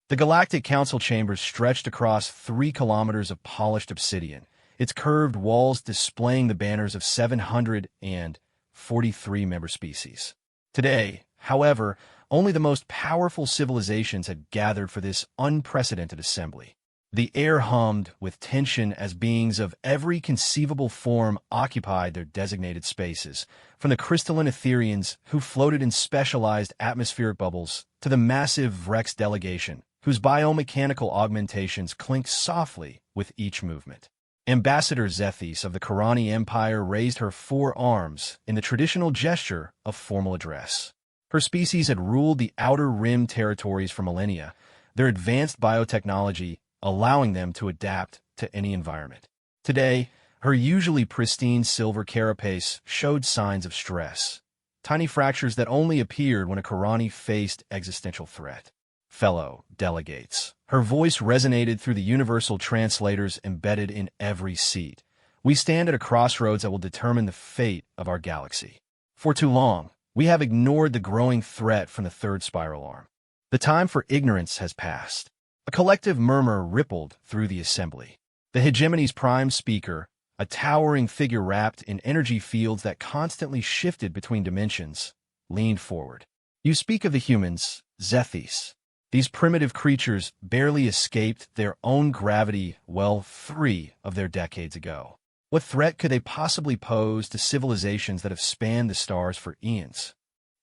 The Galactic Council chambers stretched across 3 kilometers of polished obsidian, its curved walls displaying the banners of 743 member species. Today, however, only the most powerful civilizations had gathered for this unprecedented assembly. The air hummed with tension as beings of every conceivable form occupied their designated spaces, from the crystalline Etherians who floated in specialized atmospheric bubbles to the massive Vrex delegation, whose biomechanical augmentations clinked softly with each movement. Ambassador Zethys of the Karani Empire raised her 4 arms in the traditional gesture of formal address. Her species had ruled the Outer Rim territories for millennia, their advanced biotechnology allowing them to adapt to any environment. Today, her usually pristine silver carapace showed signs of stress, tiny fractures that only appeared when a Karani faced existential threat. Fellow delegates, her voice resonated through the universal translators embedded in every seat. We stand at a crossroads that will determine the fate of our galaxy. For too long, we have ignored the growing threat from the third spiral arm. The time for ignorance has passed. A collective murmur rippled through the assembly. The hegemony's prime speaker, a towering figure wrapped in energy fields that constantly shifted between dimensions, leaned forward. You speak of the humans, Zethys. These primitive creatures barely escaped their own gravity 3 of their decades ago. What threat could they possibly pose to civilizations that have spanned the stars for eons?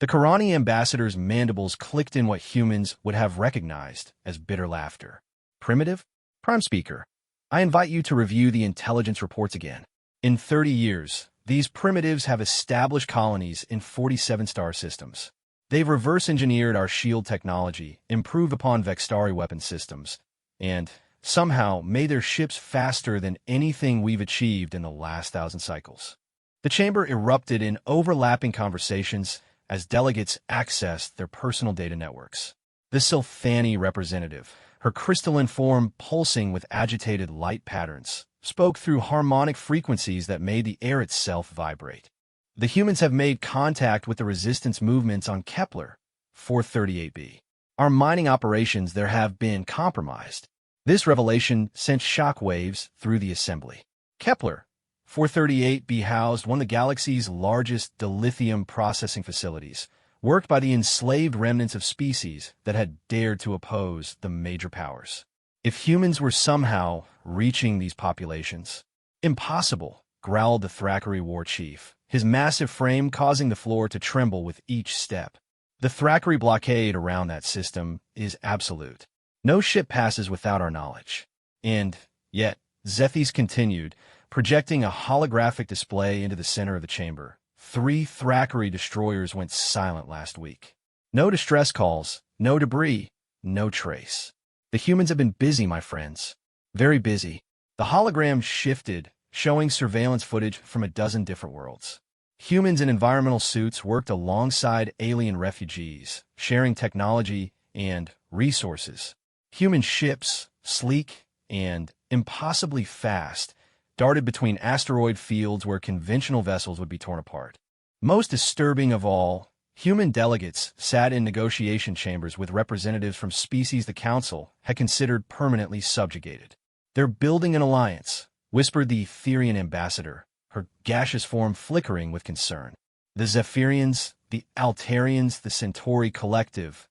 The Karani ambassador's mandibles clicked in what humans would have recognized as bitter laughter. Primitive? Prime Speaker, I invite you to review the intelligence reports again. In 30 years, these primitives have established colonies in 47 star systems. They've reverse-engineered our shield technology, improved upon Vextari weapon systems, and somehow made their ships faster than anything we've achieved in the last 1,000 cycles. The chamber erupted in overlapping conversations as delegates accessed their personal data networks. The Sylphani representative, her crystalline form pulsing with agitated light patterns, spoke through harmonic frequencies that made the air itself vibrate. The humans have made contact with the resistance movements on Kepler 438b. Our mining operations there have been compromised. This revelation sent shockwaves through the assembly. Kepler 438b housed one of the galaxy's largest dilithium processing facilities, worked by the enslaved remnants of species that had dared to oppose the major powers. If humans were somehow reaching these populations, impossible, growled the Thrakkeray war chief, his massive frame causing the floor to tremble with each step. The Thrakkeray blockade around that system is absolute. No ship passes without our knowledge. And yet, Zethys continued, projecting a holographic display into the center of the chamber. 3 Thrakkeray destroyers went silent last week. No distress calls, no debris, no trace. The humans have been busy, my friends. Very busy. The hologram shifted, showing surveillance footage from a dozen different worlds. Humans in environmental suits worked alongside alien refugees, sharing technology and resources. Human ships, sleek and impossibly fast, darted between asteroid fields where conventional vessels would be torn apart. Most disturbing of all, human delegates sat in negotiation chambers with representatives from species the Council had considered permanently subjugated. They're building an alliance, whispered the Etherian ambassador, her gaseous form flickering with concern. The Zephyrians, the Altarians, the Centauri Collective,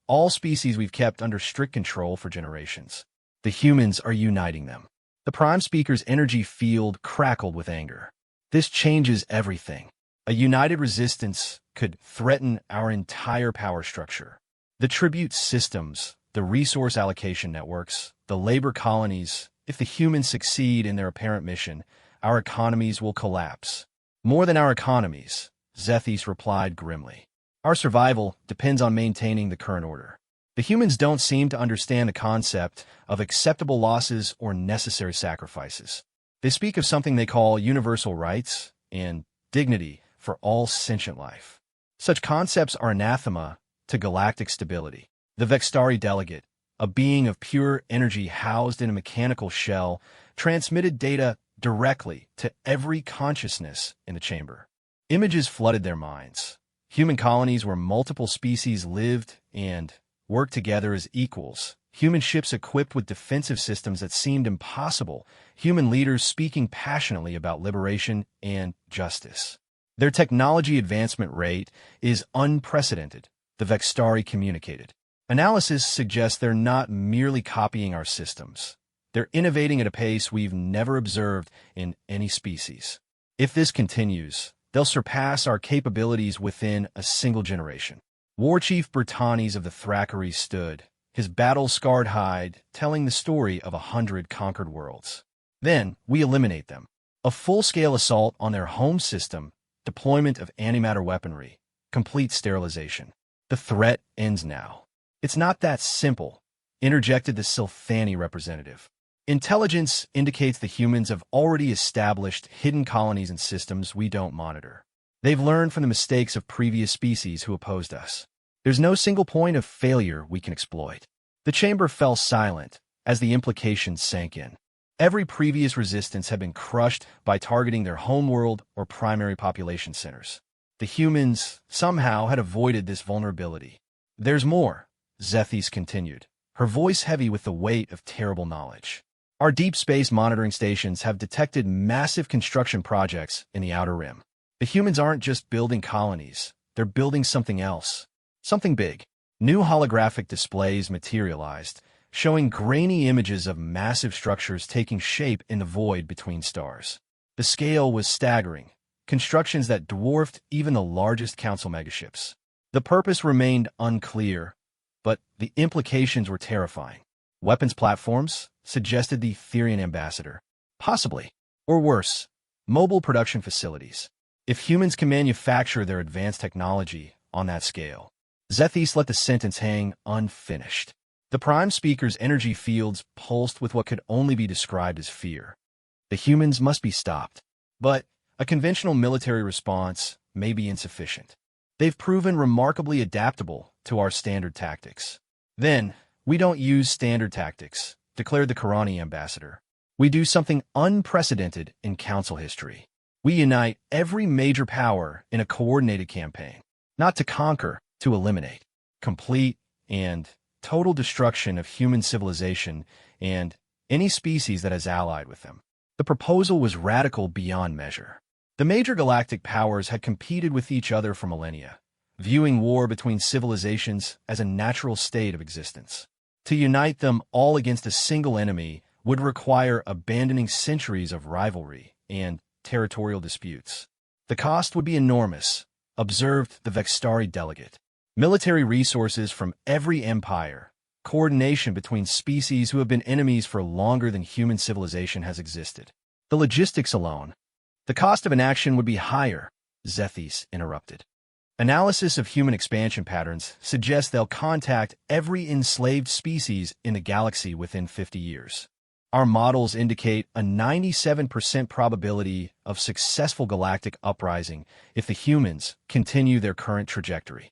all species we've kept under strict control for generations. The humans are uniting them. The Prime Speaker's energy field crackled with anger. This changes everything. A united resistance could threaten our entire power structure. The tribute systems, the resource allocation networks, the labor colonies, if the humans succeed in their apparent mission, our economies will collapse. More than our economies, Zethys replied grimly. Our survival depends on maintaining the current order. The humans don't seem to understand the concept of acceptable losses or necessary sacrifices. They speak of something they call universal rights and dignity for all sentient life. Such concepts are anathema to galactic stability. The Vextari delegate, a being of pure energy housed in a mechanical shell, transmitted data directly to every consciousness in the chamber. Images flooded their minds. Human colonies where multiple species lived and worked together as equals, human ships equipped with defensive systems that seemed impossible, human leaders speaking passionately about liberation and justice. Their technology advancement rate is unprecedented, the Vextari communicated. Analysis suggests they're not merely copying our systems. They're innovating at a pace we've never observed in any species. If this continues, they'll surpass our capabilities within a single generation. War Chief Britannies of the Thackeray stood, his battle-scarred hide telling the story of 100 conquered worlds. Then, we eliminate them. A full-scale assault on their home system, deployment of antimatter weaponry, complete sterilization. The threat ends now. It's not that simple, interjected the Silthani representative. Intelligence indicates the humans have already established hidden colonies and systems we don't monitor. They've learned from the mistakes of previous species who opposed us. There's no single point of failure we can exploit. The chamber fell silent as the implications sank in. Every previous resistance had been crushed by targeting their homeworld or primary population centers. The humans somehow had avoided this vulnerability. There's more, Zethys continued, her voice heavy with the weight of terrible knowledge. Our deep space monitoring stations have detected massive construction projects in the Outer Rim. The humans aren't just building colonies, they're building something else. Something big. New holographic displays materialized, showing grainy images of massive structures taking shape in the void between stars. The scale was staggering, constructions that dwarfed even the largest council megaships. The purpose remained unclear, but the implications were terrifying. Weapons platforms, suggested the Therian ambassador. Possibly. Or worse, mobile production facilities. If humans can manufacture their advanced technology on that scale. Zethys let the sentence hang unfinished. The Prime Speaker's energy fields pulsed with what could only be described as fear. The humans must be stopped. But a conventional military response may be insufficient. They've proven remarkably adaptable to our standard tactics. Then, we don't use standard tactics, declared the Karani ambassador. We do something unprecedented in Council history. We unite every major power in a coordinated campaign, not to conquer, to eliminate. Complete and total destruction of human civilization and any species that has allied with them. The proposal was radical beyond measure. The major galactic powers had competed with each other for millennia, viewing war between civilizations as a natural state of existence. To unite them all against a single enemy would require abandoning centuries of rivalry and territorial disputes. The cost would be enormous, observed the Vextari delegate. Military resources from every empire, coordination between species who have been enemies for longer than human civilization has existed. The logistics alone. The cost of inaction would be higher, Zethys interrupted. Analysis of human expansion patterns suggests they'll contact every enslaved species in the galaxy within 50 years. Our models indicate a 97% probability of successful galactic uprising if the humans continue their current trajectory.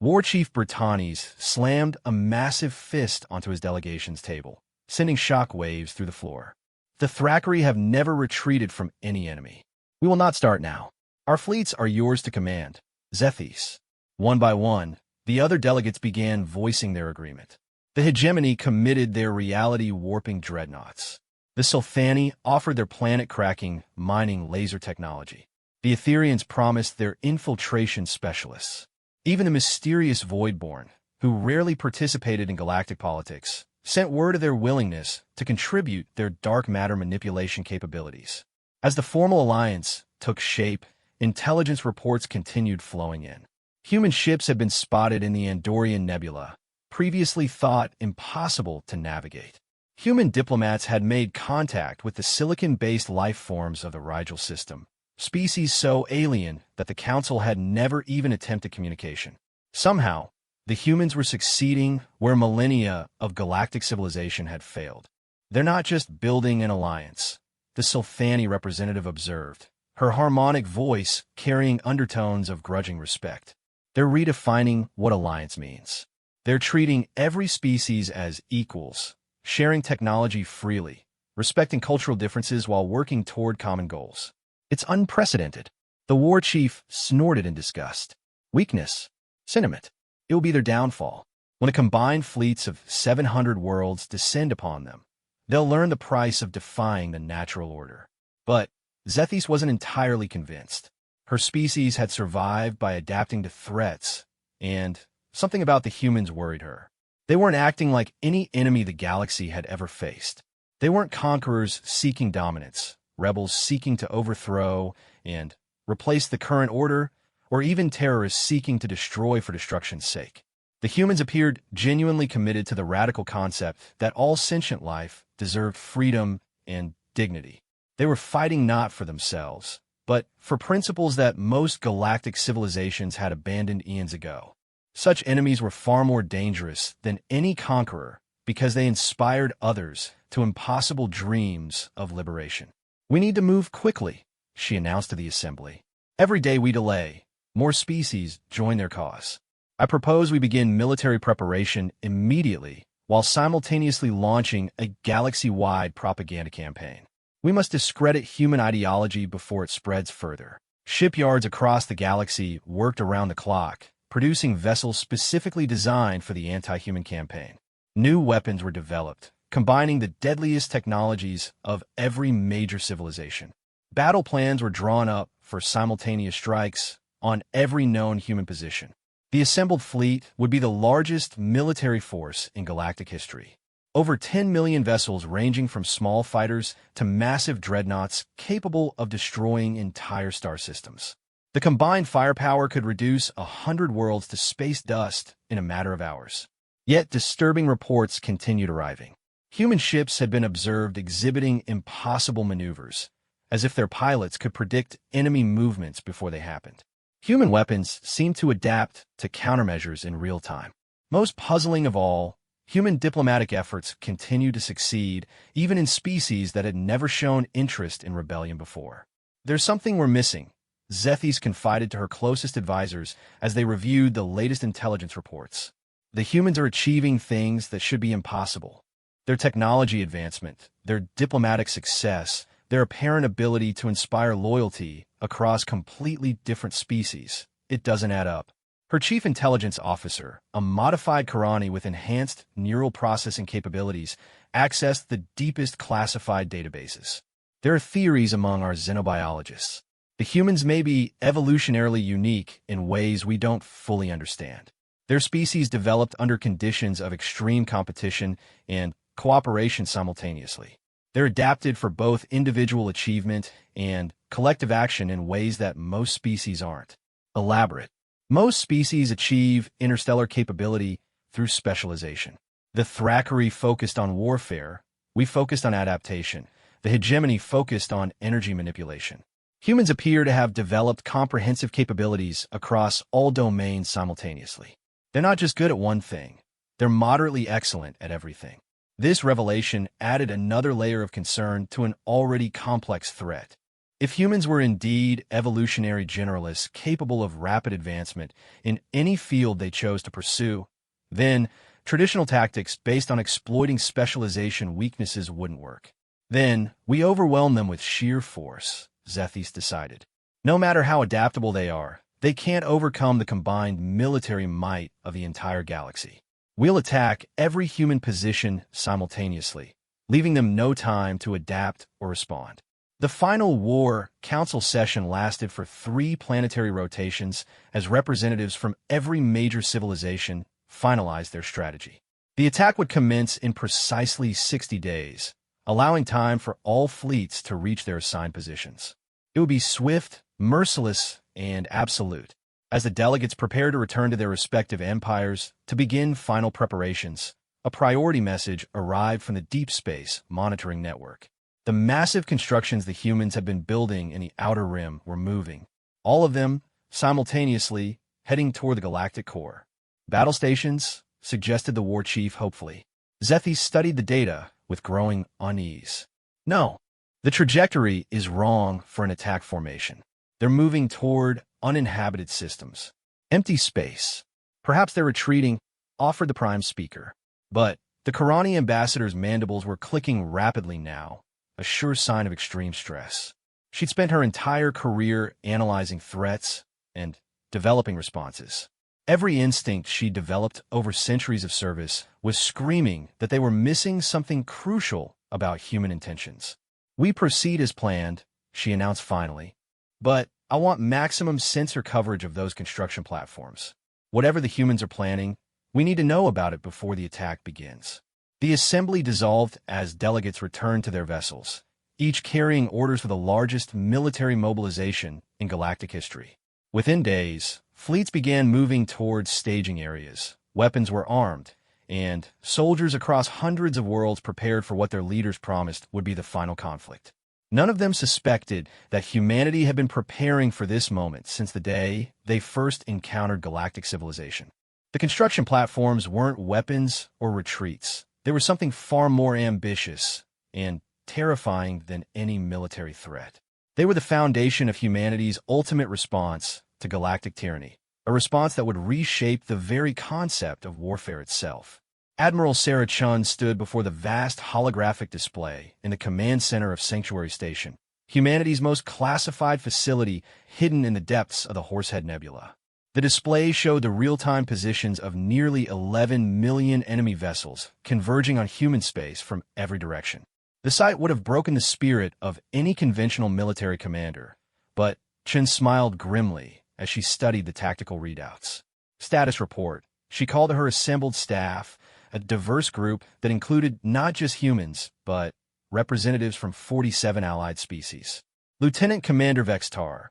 War Chief Britannies slammed a massive fist onto his delegation's table, sending shock waves through the floor. The Thackeray have never retreated from any enemy. We will not start now. Our fleets are yours to command, Zethys. One by one, the other delegates began voicing their agreement. The hegemony committed their reality-warping dreadnoughts. The Silthani offered their planet-cracking, mining laser technology. The Etherians promised their infiltration specialists. Even the mysterious Voidborn, who rarely participated in galactic politics, sent word of their willingness to contribute their dark matter manipulation capabilities. As the formal alliance took shape, intelligence reports continued flowing in. Human ships had been spotted in the Andorian Nebula, previously thought impossible to navigate. Human diplomats had made contact with the silicon-based life forms of the Rigel system, species so alien that the Council had never even attempted communication. Somehow, the humans were succeeding where millennia of galactic civilization had failed. They're not just building an alliance, the Silthani representative observed, her harmonic voice carrying undertones of grudging respect. They're redefining what alliance means. They're treating every species as equals, sharing technology freely, respecting cultural differences while working toward common goals. It's unprecedented. The war chief snorted in disgust. Weakness. Sentiment. It will be their downfall. When a combined fleets of 700 worlds descend upon them, they'll learn the price of defying the natural order. But Zethys wasn't entirely convinced. Her species had survived by adapting to threats, and something about the humans worried her. They weren't acting like any enemy the galaxy had ever faced. They weren't conquerors seeking dominance, rebels seeking to overthrow and replace the current order, or even terrorists seeking to destroy for destruction's sake. The humans appeared genuinely committed to the radical concept that all sentient life deserved freedom and dignity. They were fighting not for themselves, but for principles that most galactic civilizations had abandoned eons ago. Such enemies were far more dangerous than any conqueror because they inspired others to impossible dreams of liberation. "We need to move quickly," she announced to the assembly. "Every day we delay, more species join their cause. I propose we begin military preparation immediately while simultaneously launching a galaxy-wide propaganda campaign. We must discredit human ideology before it spreads further." Shipyards across the galaxy worked around the clock, producing vessels specifically designed for the anti-human campaign. New weapons were developed, combining the deadliest technologies of every major civilization. Battle plans were drawn up for simultaneous strikes on every known human position. The assembled fleet would be the largest military force in galactic history. Over 10 million vessels ranging from small fighters to massive dreadnoughts capable of destroying entire star systems. The combined firepower could reduce 100 worlds to space dust in a matter of hours. Yet disturbing reports continued arriving. Human ships had been observed exhibiting impossible maneuvers, as if their pilots could predict enemy movements before they happened. Human weapons seemed to adapt to countermeasures in real time. Most puzzling of all, human diplomatic efforts continued to succeed, even in species that had never shown interest in rebellion before. "There's something we're missing," Zethys confided to her closest advisors as they reviewed the latest intelligence reports. "The humans are achieving things that should be impossible. Their technology advancement, their diplomatic success, their apparent ability to inspire loyalty across completely different species. It doesn't add up." Her chief intelligence officer, a modified Karani with enhanced neural processing capabilities, accessed the deepest classified databases. "There are theories among our xenobiologists. The humans may be evolutionarily unique in ways we don't fully understand. Their species developed under conditions of extreme competition and cooperation simultaneously. They're adapted for both individual achievement and collective action in ways that most species aren't." Elaborate. "Most species achieve interstellar capability through specialization. The Thackeray focused on warfare, we focused on adaptation. The hegemony focused on energy manipulation. Humans appear to have developed comprehensive capabilities across all domains simultaneously. They're not just good at one thing, they're moderately excellent at everything." This revelation added another layer of concern to an already complex threat. If humans were indeed evolutionary generalists capable of rapid advancement in any field they chose to pursue, then traditional tactics based on exploiting specialization weaknesses wouldn't work. "Then we overwhelm them with sheer force," Zethys decided. "No matter how adaptable they are, they can't overcome the combined military might of the entire galaxy. We'll attack every human position simultaneously, leaving them no time to adapt or respond." The final War Council session lasted for 3 planetary rotations as representatives from every major civilization finalized their strategy. The attack would commence in precisely 60 days, allowing time for all fleets to reach their assigned positions. It would be swift, merciless, and absolute. As the delegates prepared to return to their respective empires to begin final preparations, a priority message arrived from the Deep Space Monitoring Network. The massive constructions the humans had been building in the Outer Rim were moving, all of them simultaneously heading toward the galactic core. "Battle stations," suggested the war chief hopefully. Zethys studied the data with growing unease. "No, the trajectory is wrong for an attack formation. They're moving toward uninhabited systems. Empty space. Perhaps they're retreating," offered the prime speaker. But the Karani ambassador's mandibles were clicking rapidly now, a sure sign of extreme stress. She'd spent her entire career analyzing threats and developing responses. Every instinct she developed over centuries of service was screaming that they were missing something crucial about human intentions. "We proceed as planned," she announced finally. "But I want maximum sensor coverage of those construction platforms. Whatever the humans are planning, we need to know about it before the attack begins." The assembly dissolved as delegates returned to their vessels, each carrying orders for the largest military mobilization in galactic history. Within days, fleets began moving towards staging areas, weapons were armed, and soldiers across hundreds of worlds prepared for what their leaders promised would be the final conflict. None of them suspected that humanity had been preparing for this moment since the day they first encountered galactic civilization. The construction platforms weren't weapons or retreats. They were something far more ambitious and terrifying than any military threat. They were the foundation of humanity's ultimate response to galactic tyranny, a response that would reshape the very concept of warfare itself. Admiral Sarah Chun stood before the vast holographic display in the command center of Sanctuary Station, humanity's most classified facility hidden in the depths of the Horsehead Nebula. The display showed the real-time positions of nearly 11 million enemy vessels converging on human space from every direction. The sight would have broken the spirit of any conventional military commander, but Chun smiled grimly as she studied the tactical readouts. Status report. She called to her assembled staff, a diverse group that included not just humans, but representatives from 47 allied species. Lieutenant Commander Vextar,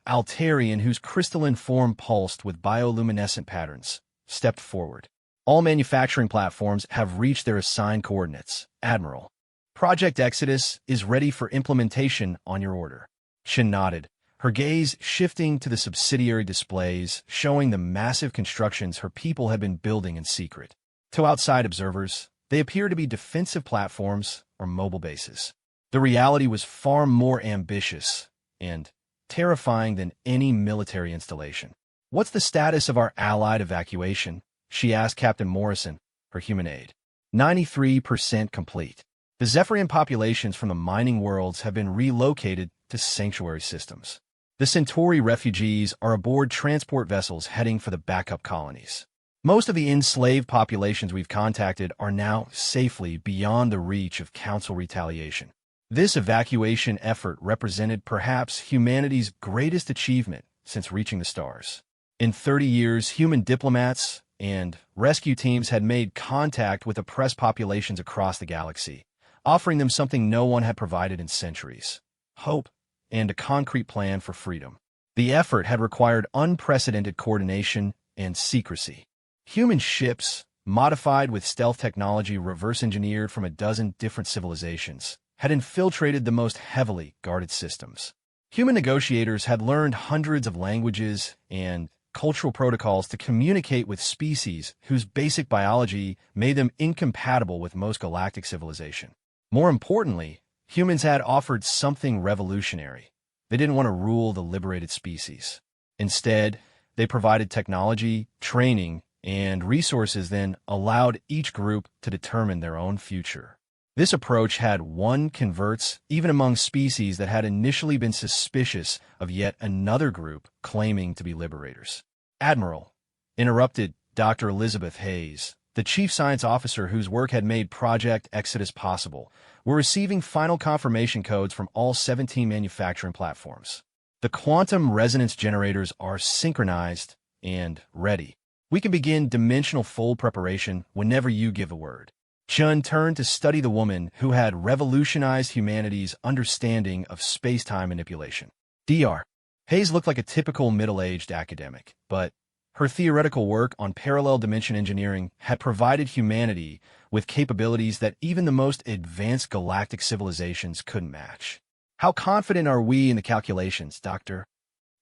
Altarian whose crystalline form pulsed with bioluminescent patterns, stepped forward. "All manufacturing platforms have reached their assigned coordinates, Admiral. Project Exodus is ready for implementation on your order." Shin nodded, her gaze shifting to the subsidiary displays, showing the massive constructions her people had been building in secret. To outside observers, they appeared to be defensive platforms or mobile bases. The reality was far more ambitious and terrifying than any military installation. "What's the status of our allied evacuation?" she asked Captain Morrison, her human aide. 93% complete. The Zephyrian populations from the mining worlds have been relocated to sanctuary systems. The Centauri refugees are aboard transport vessels heading for the backup colonies. Most of the enslaved populations we've contacted are now safely beyond the reach of Council retaliation. This evacuation effort represented perhaps humanity's greatest achievement since reaching the stars. In 30 years, human diplomats and rescue teams had made contact with oppressed populations across the galaxy, offering them something no one had provided in centuries: hope and a concrete plan for freedom. The effort had required unprecedented coordination and secrecy. Human ships, modified with stealth technology reverse-engineered from a dozen different civilizations, had infiltrated the most heavily guarded systems. Human negotiators had learned hundreds of languages and cultural protocols to communicate with species whose basic biology made them incompatible with most galactic civilization. More importantly, humans had offered something revolutionary. They didn't want to rule the liberated species. Instead, they provided technology, training, and resources, then allowed each group to determine their own future. This approach had won converts even among species that had initially been suspicious of yet another group claiming to be liberators. "Admiral," interrupted Dr. Elizabeth Hayes, the chief science officer whose work had made Project Exodus possible, "we're receiving final confirmation codes from all 17 manufacturing platforms. The quantum resonance generators are synchronized and ready. We can begin dimensional fold preparation whenever you give a word." Chun turned to study the woman who had revolutionized humanity's understanding of space-time manipulation. Dr. Hayes looked like a typical middle-aged academic, but her theoretical work on parallel dimension engineering had provided humanity with capabilities that even the most advanced galactic civilizations couldn't match. "How confident are we in the calculations, Doctor?"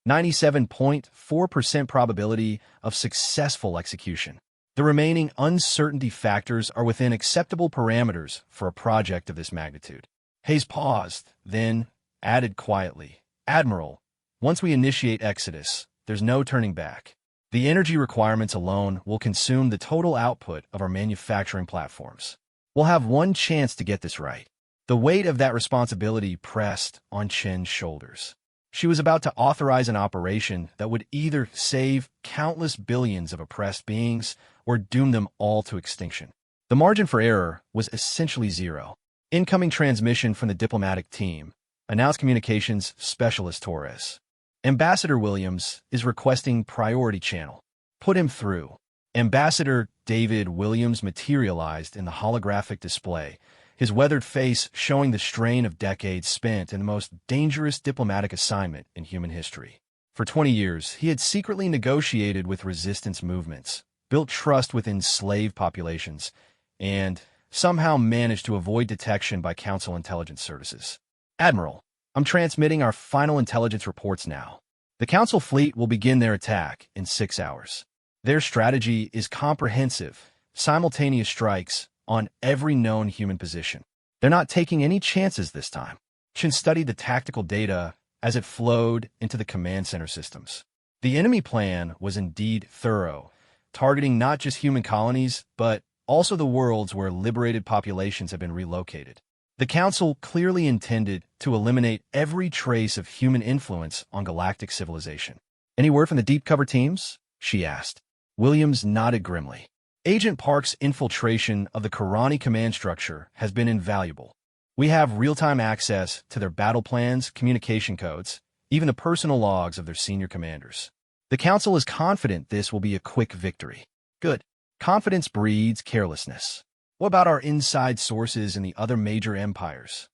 97.4% probability of successful execution. The remaining uncertainty factors are within acceptable parameters for a project of this magnitude. Hayes paused, then added quietly, "Admiral, once we initiate Exodus, there's no turning back. The energy requirements alone will consume the total output of our manufacturing platforms. We'll have one chance to get this right." The weight of that responsibility pressed on Chen's shoulders. She was about to authorize an operation that would either save countless billions of oppressed beings or doom them all to extinction. The margin for error was essentially zero. Incoming transmission from the diplomatic team, announced communications specialist Torres. Ambassador Williams is requesting priority channel. Put him through. Ambassador David Williams materialized in the holographic display, his weathered face showing the strain of decades spent in the most dangerous diplomatic assignment in human history. For 20 years, he had secretly negotiated with resistance movements, built trust with enslaved populations, and somehow managed to avoid detection by Council intelligence services. Admiral, I'm transmitting our final intelligence reports now. The Council fleet will begin their attack in 6 hours. Their strategy is comprehensive, simultaneous strikes on every known human position. They're not taking any chances this time. Chen studied the tactical data as it flowed into the command center systems. The enemy plan was indeed thorough, targeting not just human colonies, but also the worlds where liberated populations have been relocated. The Council clearly intended to eliminate every trace of human influence on galactic civilization. Any word from the deep cover teams? She asked. Williams nodded grimly. Agent Park's infiltration of the Karani command structure has been invaluable. We have real-time access to their battle plans, communication codes, even the personal logs of their senior commanders. The Council is confident this will be a quick victory. Good. Confidence breeds carelessness. What about our inside sources in the other major empires?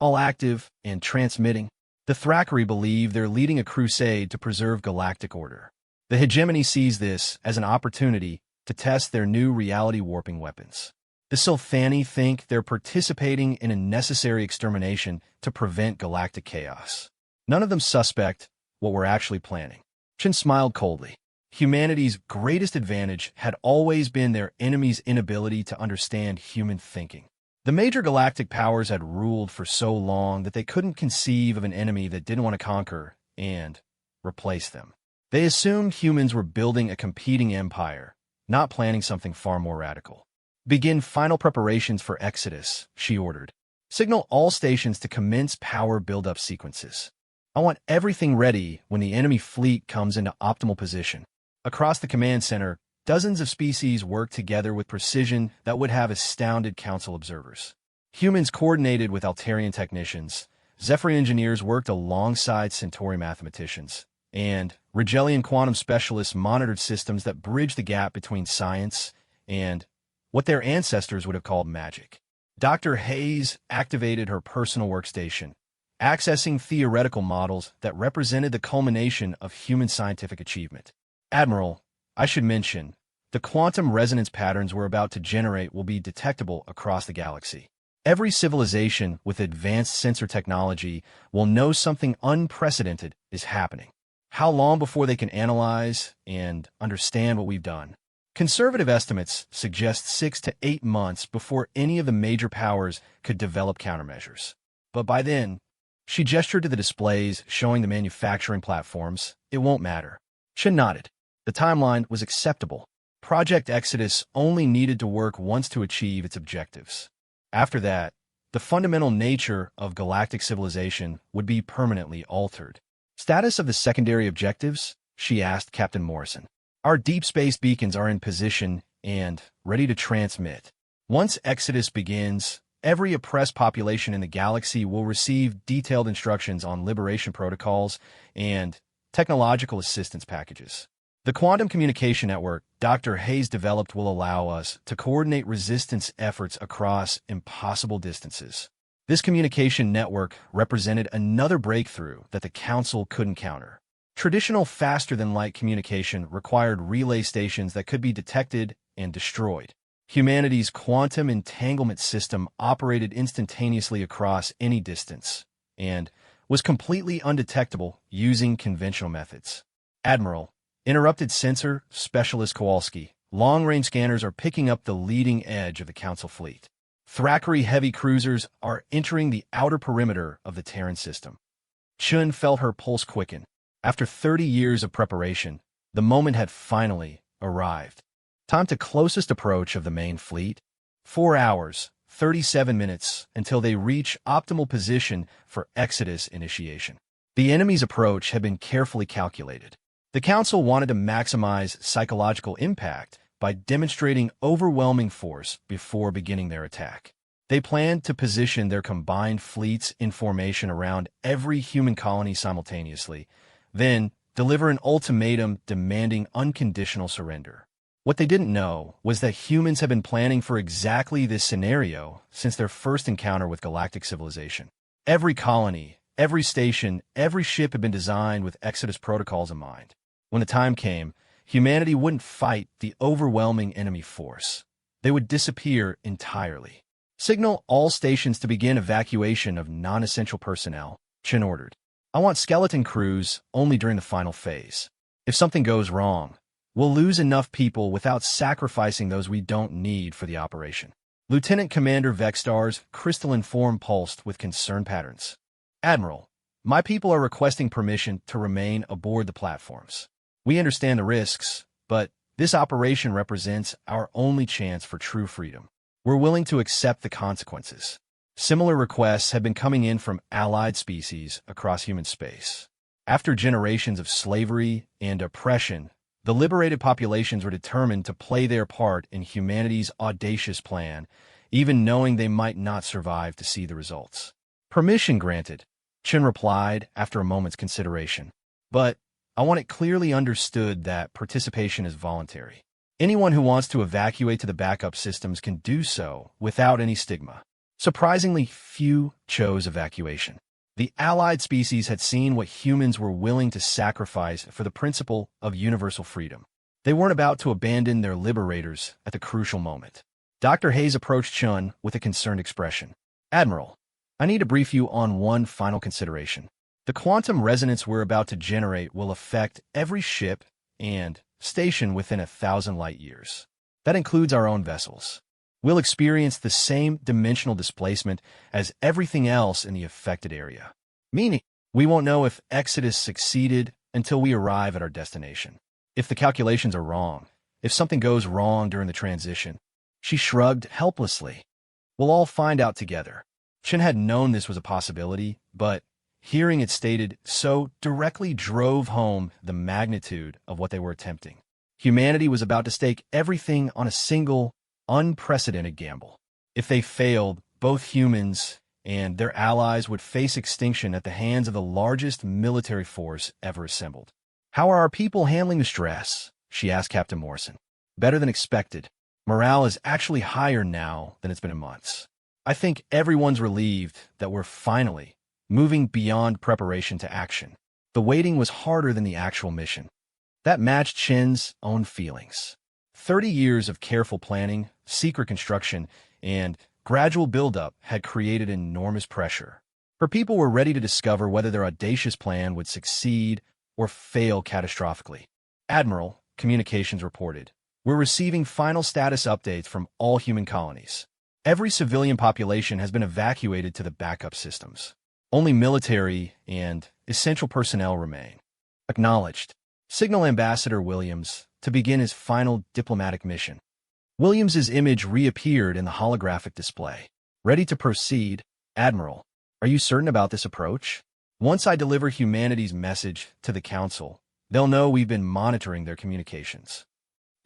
All active and transmitting. The Thrakkeray believe they're leading a crusade to preserve galactic order. The hegemony sees this as an opportunity to test their new reality-warping weapons. The Silthani think they're participating in a necessary extermination to prevent galactic chaos. None of them suspect what we're actually planning. Chen smiled coldly. Humanity's greatest advantage had always been their enemy's inability to understand human thinking. The major galactic powers had ruled for so long that they couldn't conceive of an enemy that didn't want to conquer and replace them. They assumed humans were building a competing empire, not planning something far more radical. Begin final preparations for Exodus, she ordered. Signal all stations to commence power buildup sequences. I want everything ready when the enemy fleet comes into optimal position. Across the command center, dozens of species worked together with precision that would have astounded Council observers. Humans coordinated with Altarian technicians, Zephyr engineers worked alongside Centauri mathematicians, and Rigelian quantum specialists monitored systems that bridged the gap between science and what their ancestors would have called magic. Dr. Hayes activated her personal workstation, accessing theoretical models that represented the culmination of human scientific achievement. Admiral, I should mention, the quantum resonance patterns we're about to generate will be detectable across the galaxy. Every civilization with advanced sensor technology will know something unprecedented is happening. How long before they can analyze and understand what we've done? Conservative estimates suggest 6 to 8 months before any of the major powers could develop countermeasures. But by then, she gestured to the displays showing the manufacturing platforms. It won't matter. Chen nodded. The timeline was acceptable. Project Exodus only needed to work once to achieve its objectives. After that, the fundamental nature of galactic civilization would be permanently altered. Status of the secondary objectives? She asked Captain Morrison. Our deep space beacons are in position and ready to transmit. Once Exodus begins, every oppressed population in the galaxy will receive detailed instructions on liberation protocols and technological assistance packages. The quantum communication network Dr. Hayes developed will allow us to coordinate resistance efforts across impossible distances. This communication network represented another breakthrough that the Council couldn't counter. Traditional faster-than-light communication required relay stations that could be detected and destroyed. Humanity's quantum entanglement system operated instantaneously across any distance and was completely undetectable using conventional methods. Admiral, interrupted sensor specialist Kowalski, long-range scanners are picking up the leading edge of the Council fleet. Thrakkeray heavy cruisers are entering the outer perimeter of the Terran system. Chun felt her pulse quicken. After 30 years of preparation, the moment had finally arrived. Time to closest approach of the main fleet. 4 hours, 37 minutes until they reach optimal position for Exodus initiation. The enemy's approach had been carefully calculated. The Council wanted to maximize psychological impact by demonstrating overwhelming force before beginning their attack. They planned to position their combined fleets in formation around every human colony simultaneously, then deliver an ultimatum demanding unconditional surrender. What they didn't know was that humans had been planning for exactly this scenario since their first encounter with galactic civilization. Every colony, every station, every ship had been designed with Exodus protocols in mind. When the time came, humanity wouldn't fight the overwhelming enemy force. They would disappear entirely. Signal all stations to begin evacuation of non-essential personnel, Chen ordered. I want skeleton crews only during the final phase. If something goes wrong, we'll lose enough people without sacrificing those we don't need for the operation. Lieutenant Commander Vextar's crystalline form pulsed with concerned patterns. Admiral, my people are requesting permission to remain aboard the platforms. We understand the risks, but this operation represents our only chance for true freedom. We're willing to accept the consequences. Similar requests have been coming in from allied species across human space. After generations of slavery and oppression, the liberated populations were determined to play their part in humanity's audacious plan, even knowing they might not survive to see the results. Permission granted, Chen replied after a moment's consideration. But I want it clearly understood that participation is voluntary. Anyone who wants to evacuate to the backup systems can do so without any stigma. Surprisingly, few chose evacuation. The allied species had seen what humans were willing to sacrifice for the principle of universal freedom. They weren't about to abandon their liberators at the crucial moment. Dr. Hayes approached Chun with a concerned expression. Admiral, I need to brief you on one final consideration. The quantum resonance we're about to generate will affect every ship and station within 1,000 light-years. That includes our own vessels. We'll experience the same dimensional displacement as everything else in the affected area. Meaning, we won't know if Exodus succeeded until we arrive at our destination. If the calculations are wrong, if something goes wrong during the transition, she shrugged helplessly. We'll all find out together. Chen had known this was a possibility, but hearing it stated so directly drove home the magnitude of what they were attempting. Humanity was about to stake everything on a single, unprecedented gamble. If they failed, both humans and their allies would face extinction at the hands of the largest military force ever assembled. How are our people handling the stress? She asked Captain Morrison. Better than expected. Morale is actually higher now than it's been in months. I think everyone's relieved that we're finally moving beyond preparation to action. The waiting was harder than the actual mission. That matched Chen's own feelings. 30 years of careful planning, secret construction, and gradual buildup had created enormous pressure. Her people were ready to discover whether their audacious plan would succeed or fail catastrophically. Admiral, communications reported, we're receiving final status updates from all human colonies. Every civilian population has been evacuated to the backup systems. Only military and essential personnel remain. Acknowledged. Signal Ambassador Williams to begin his final diplomatic mission. Williams's image reappeared in the holographic display. Ready to proceed, Admiral. Are you certain about this approach? Once I deliver humanity's message to the Council, they'll know we've been monitoring their communications.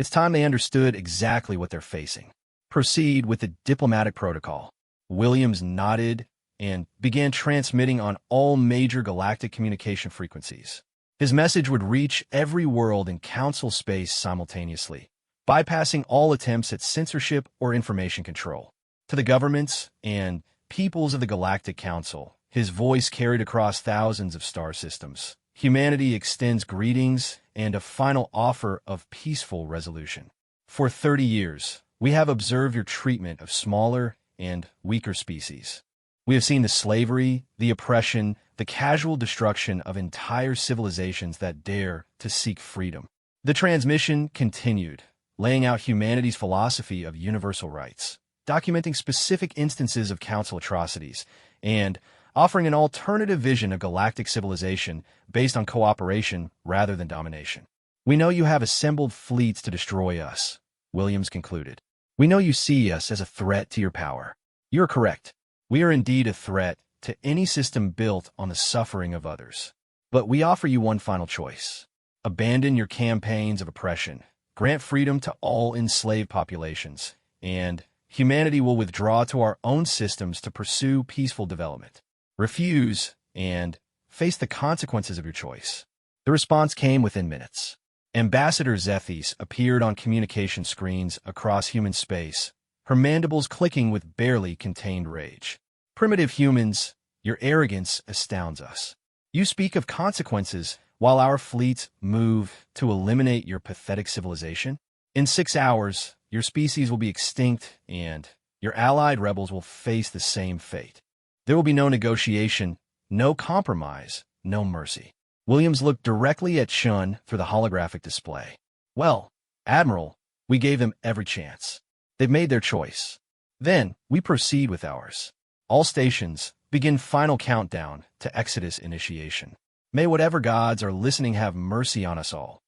It's time they understood exactly what they're facing. Proceed with the diplomatic protocol. Williams nodded and began transmitting on all major galactic communication frequencies. His message would reach every world in Council space simultaneously, bypassing all attempts at censorship or information control. To the governments and peoples of the Galactic Council, his voice carried across thousands of star systems. Humanity extends greetings and a final offer of peaceful resolution. For 30 years, we have observed your treatment of smaller and weaker species. We have seen the slavery, the oppression, the casual destruction of entire civilizations that dare to seek freedom. The transmission continued, laying out humanity's philosophy of universal rights, documenting specific instances of Council atrocities, and offering an alternative vision of galactic civilization based on cooperation rather than domination. We know you have assembled fleets to destroy us, Williams concluded. We know you see us as a threat to your power. You're correct. We are indeed a threat to any system built on the suffering of others. But we offer you one final choice. Abandon your campaigns of oppression, grant freedom to all enslaved populations, and humanity will withdraw to our own systems to pursue peaceful development. Refuse, and face the consequences of your choice. The response came within minutes. Ambassador Zethys appeared on communication screens across human space, her mandibles clicking with barely contained rage. Primitive humans, your arrogance astounds us. You speak of consequences while our fleets move to eliminate your pathetic civilization? In 6 hours, your species will be extinct and your allied rebels will face the same fate. There will be no negotiation, no compromise, no mercy. Williams looked directly at Chun through the holographic display. Well, Admiral, we gave them every chance. They've made their choice. Then, we proceed with ours. All stations, begin final countdown to Exodus initiation. May whatever gods are listening have mercy on us all.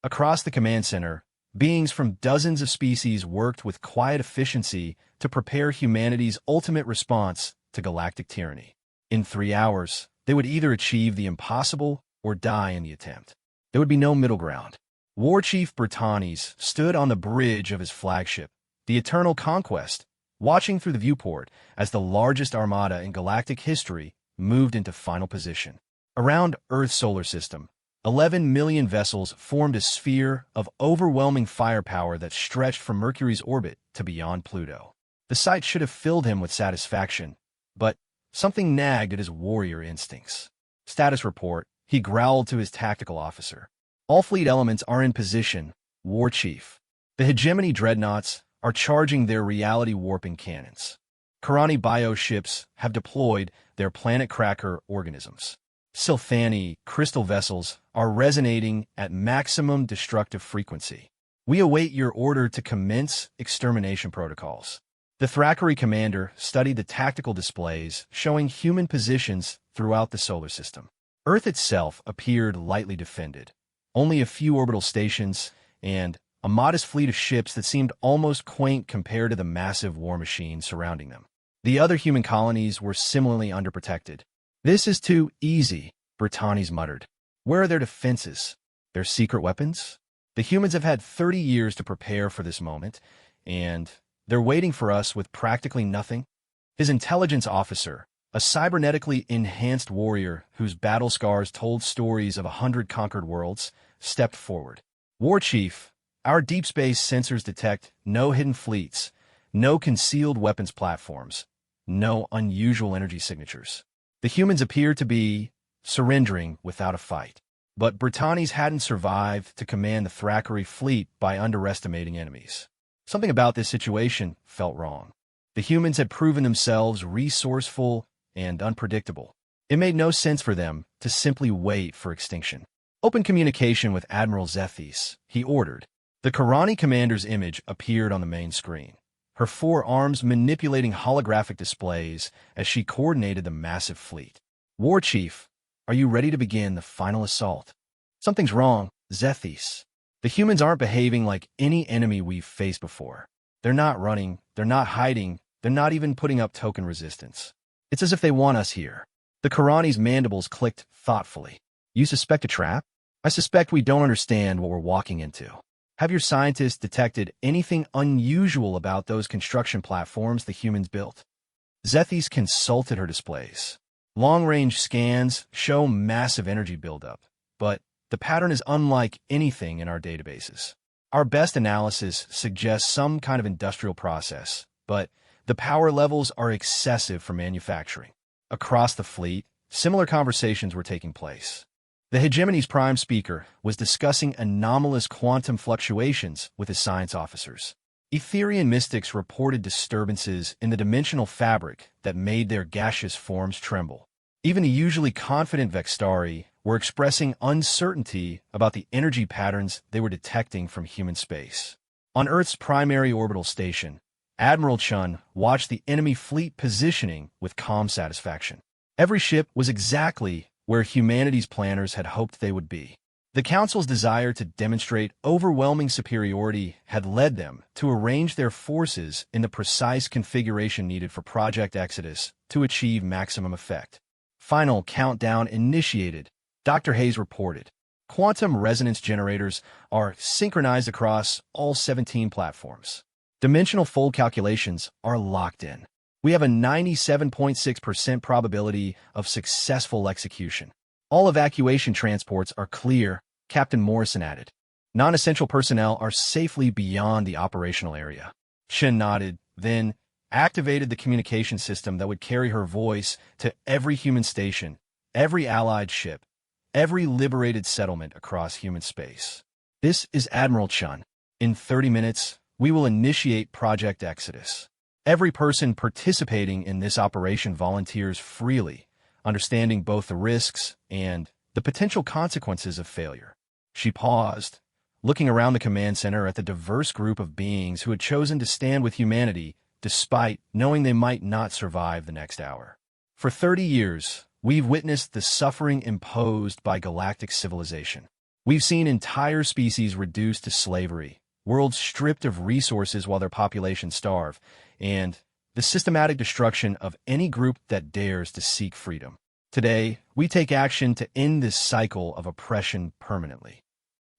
Across the command center, beings from dozens of species worked with quiet efficiency to prepare humanity's ultimate response to galactic tyranny. In 3 hours, they would either achieve the impossible or die in the attempt. There would be no middle ground. War Chief Britannies stood on the bridge of his flagship, the Eternal Conquest, watching through the viewport as the largest armada in galactic history moved into final position. Around Earth's solar system, 11 million vessels formed a sphere of overwhelming firepower that stretched from Mercury's orbit to beyond Pluto. The sight should have filled him with satisfaction, but something nagged at his warrior instincts. Status report, he growled to his tactical officer. All fleet elements are in position, War Chief. The hegemony dreadnoughts are charging their reality-warping cannons. Karani bioships have deployed their planet cracker organisms. Silthani crystal vessels are resonating at maximum destructive frequency. We await your order to commence extermination protocols. The Thackeray commander studied the tactical displays showing human positions throughout the solar system. Earth itself appeared lightly defended. Only a few orbital stations and a modest fleet of ships that seemed almost quaint compared to the massive war machine surrounding them. The other human colonies were similarly underprotected. This is too easy, Britannies muttered. Where are their defenses? Their secret weapons? The humans have had 30 years to prepare for this moment, and they're waiting for us with practically nothing. His intelligence officer, a cybernetically enhanced warrior whose battle scars told stories of 100 conquered worlds, stepped forward. War Chief, our deep space sensors detect no hidden fleets, no concealed weapons platforms, no unusual energy signatures. The humans appear to be surrendering without a fight. But Britannies hadn't survived to command the Thackeray fleet by underestimating enemies. Something about this situation felt wrong. The humans had proven themselves resourceful and unpredictable. It made no sense for them to simply wait for extinction. Open communication with Admiral Zethys, he ordered. The Karani commander's image appeared on the main screen, her 4 arms manipulating holographic displays as she coordinated the massive fleet. War Chief, are you ready to begin the final assault? Something's wrong, Zethys. The humans aren't behaving like any enemy we've faced before. They're not running, they're not hiding, they're not even putting up token resistance. It's as if they want us here. The Karani's mandibles clicked thoughtfully. You suspect a trap? I suspect we don't understand what we're walking into. Have your scientists detected anything unusual about those construction platforms the humans built? Zethys consulted her displays. Long-range scans show massive energy buildup, but the pattern is unlike anything in our databases. Our best analysis suggests some kind of industrial process, but the power levels are excessive for manufacturing. Across the fleet, similar conversations were taking place. The hegemony's prime speaker was discussing anomalous quantum fluctuations with his science officers. Etherian mystics reported disturbances in the dimensional fabric that made their gaseous forms tremble. Even the usually confident Vextari were expressing uncertainty about the energy patterns they were detecting from human space. On Earth's primary orbital station, Admiral Chun watched the enemy fleet positioning with calm satisfaction. Every ship was exactly where humanity's planners had hoped they would be. The Council's desire to demonstrate overwhelming superiority had led them to arrange their forces in the precise configuration needed for Project Exodus to achieve maximum effect. Final countdown initiated. Dr. Hayes reported. Quantum resonance generators are synchronized across all 17 platforms. Dimensional fold calculations are locked in. We have a 97.6% probability of successful execution. All evacuation transports are clear, Captain Morrison added. Non-essential personnel are safely beyond the operational area. Shin nodded, then activated the communication system that would carry her voice to every human station, every allied ship, every liberated settlement across human space. This is Admiral Chun. In 30 minutes, we will initiate Project Exodus. Every person participating in this operation volunteers freely, understanding both the risks and the potential consequences of failure. She paused, looking around the command center at the diverse group of beings who had chosen to stand with humanity despite knowing they might not survive the next hour. For 30 years, we've witnessed the suffering imposed by galactic civilization. We've seen entire species reduced to slavery, worlds stripped of resources while their populations starve, and the systematic destruction of any group that dares to seek freedom. Today, we take action to end this cycle of oppression permanently.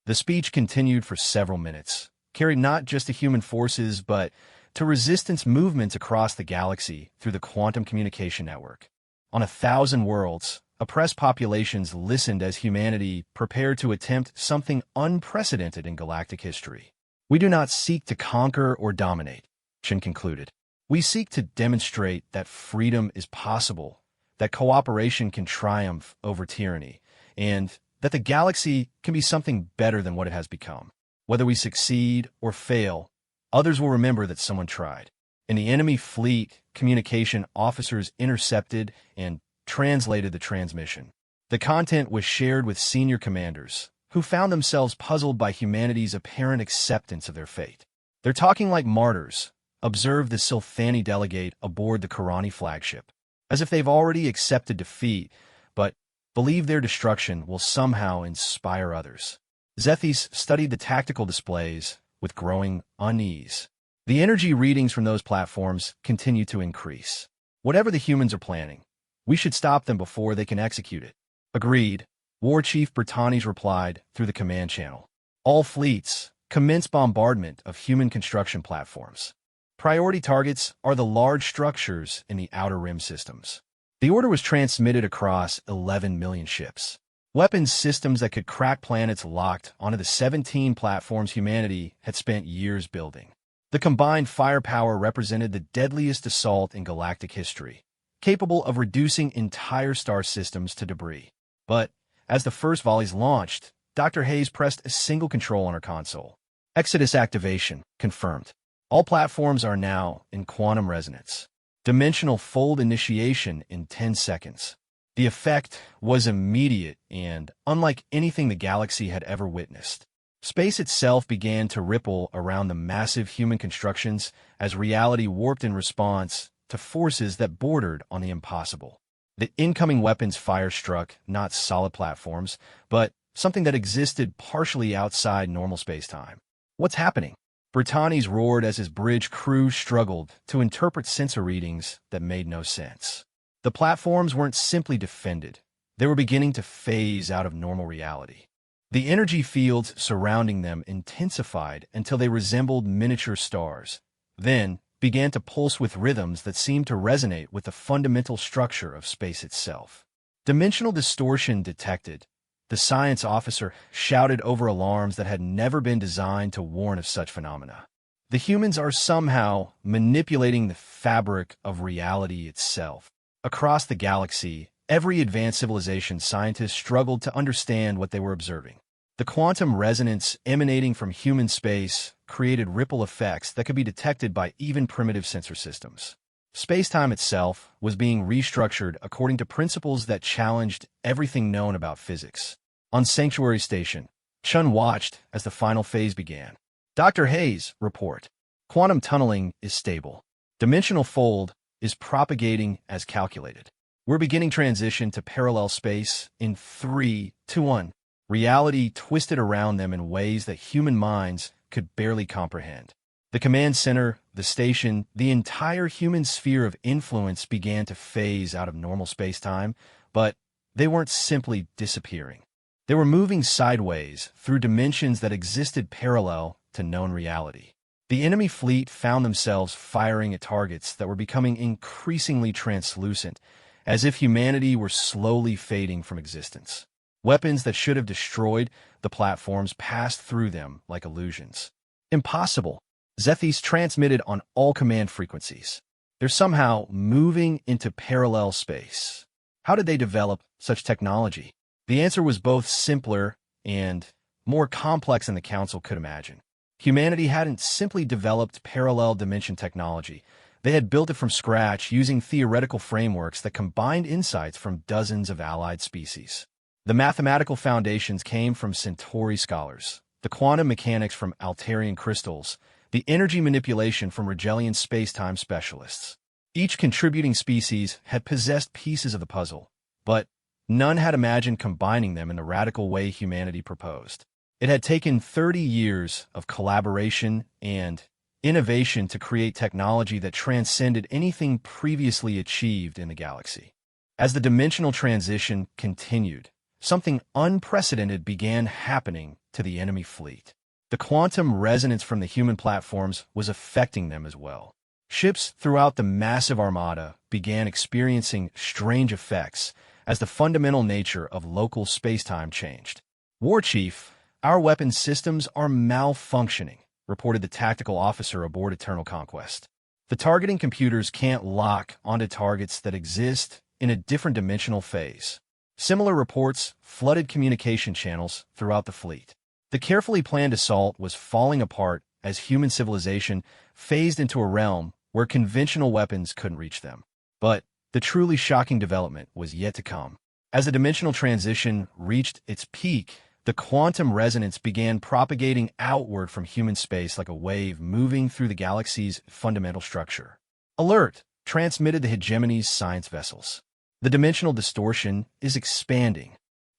The speech continued for several minutes, carried not just to human forces, but to resistance movements across the galaxy through the quantum communication network. On 1,000 worlds, oppressed populations listened as humanity prepared to attempt something unprecedented in galactic history. We do not seek to conquer or dominate, Shin concluded. We seek to demonstrate that freedom is possible, that cooperation can triumph over tyranny, and that the galaxy can be something better than what it has become. Whether we succeed or fail, others will remember that someone tried. In the enemy fleet, communication officers intercepted and translated the transmission. The content was shared with senior commanders, who found themselves puzzled by humanity's apparent acceptance of their fate. They're talking like martyrs, observed the Silthani delegate aboard the Karani flagship, as if they've already accepted defeat, but believe their destruction will somehow inspire others. Zethys studied the tactical displays with growing unease. The energy readings from those platforms continue to increase. Whatever the humans are planning, we should stop them before they can execute it. Agreed, War Chief Britanni's replied through the command channel. All fleets, commence bombardment of human construction platforms. Priority targets are the large structures in the Outer Rim systems. The order was transmitted across 11 million ships. Weapons systems that could crack planets locked onto the 17 platforms humanity had spent years building. The combined firepower represented the deadliest assault in galactic history, capable of reducing entire star systems to debris. But as the first volleys launched, Dr. Hayes pressed a single control on her console. Exodus activation confirmed. All platforms are now in quantum resonance. Dimensional fold initiation in 10 seconds. The effect was immediate and unlike anything the galaxy had ever witnessed. Space itself began to ripple around the massive human constructions as reality warped in response to forces that bordered on the impossible. The incoming weapons fire struck not solid platforms, but something that existed partially outside normal space-time. What's happening? Britanni's roared as his bridge crew struggled to interpret sensor readings that made no sense. The platforms weren't simply defended. They were beginning to phase out of normal reality. The energy fields surrounding them intensified until they resembled miniature stars, then began to pulse with rhythms that seemed to resonate with the fundamental structure of space itself. Dimensional distortion detected. The science officer shouted over alarms that had never been designed to warn of such phenomena. The humans are somehow manipulating the fabric of reality itself. Across the galaxy, every advanced civilization scientists struggled to understand what they were observing. The quantum resonance emanating from human space created ripple effects that could be detected by even primitive sensor systems. Space-time itself was being restructured according to principles that challenged everything known about physics. On Sanctuary Station, Chun watched as the final phase began. Dr. Hayes, report. Quantum tunneling is stable. Dimensional fold is propagating as calculated. We're beginning transition to parallel space in 3, 2, 1. Reality twisted around them in ways that human minds could barely comprehend. The command center, the station, the entire human sphere of influence began to phase out of normal space-time, but They weren't simply disappearing. They were moving sideways through dimensions that existed parallel to known reality. The enemy fleet found themselves firing at targets that were becoming increasingly translucent, as if humanity were slowly fading from existence. Weapons that should have destroyed the platforms passed through them like illusions. Impossible. Zethys transmitted on all command frequencies. They're somehow moving into parallel space. How did they develop such technology? The answer was both simpler and more complex than the Council could imagine. Humanity hadn't simply developed parallel dimension technology. They had built it from scratch using theoretical frameworks that combined insights from dozens of allied species. The mathematical foundations came from Centauri scholars, the quantum mechanics from Altarian crystals, the energy manipulation from Rigelian space-time specialists. Each contributing species had possessed pieces of the puzzle, but none had imagined combining them in the radical way humanity proposed. It had taken 30 years of collaboration and innovation to create technology that transcended anything previously achieved in the galaxy. As the dimensional transition continued, something unprecedented began happening to the enemy fleet. The quantum resonance from the human platforms was affecting them as well. Ships throughout the massive armada began experiencing strange effects as the fundamental nature of local spacetime changed. War Chief, our weapon systems are malfunctioning, reported the tactical officer aboard Eternal Conquest. The targeting computers can't lock onto targets that exist in a different dimensional phase. Similar reports flooded communication channels throughout the fleet. The carefully planned assault was falling apart as human civilization phased into a realm where conventional weapons couldn't reach them. But the truly shocking development was yet to come. As the dimensional transition reached its peak, the quantum resonance began propagating outward from human space like a wave moving through the galaxy's fundamental structure. Alert! Transmitted the hegemony's science vessels. The dimensional distortion is expanding.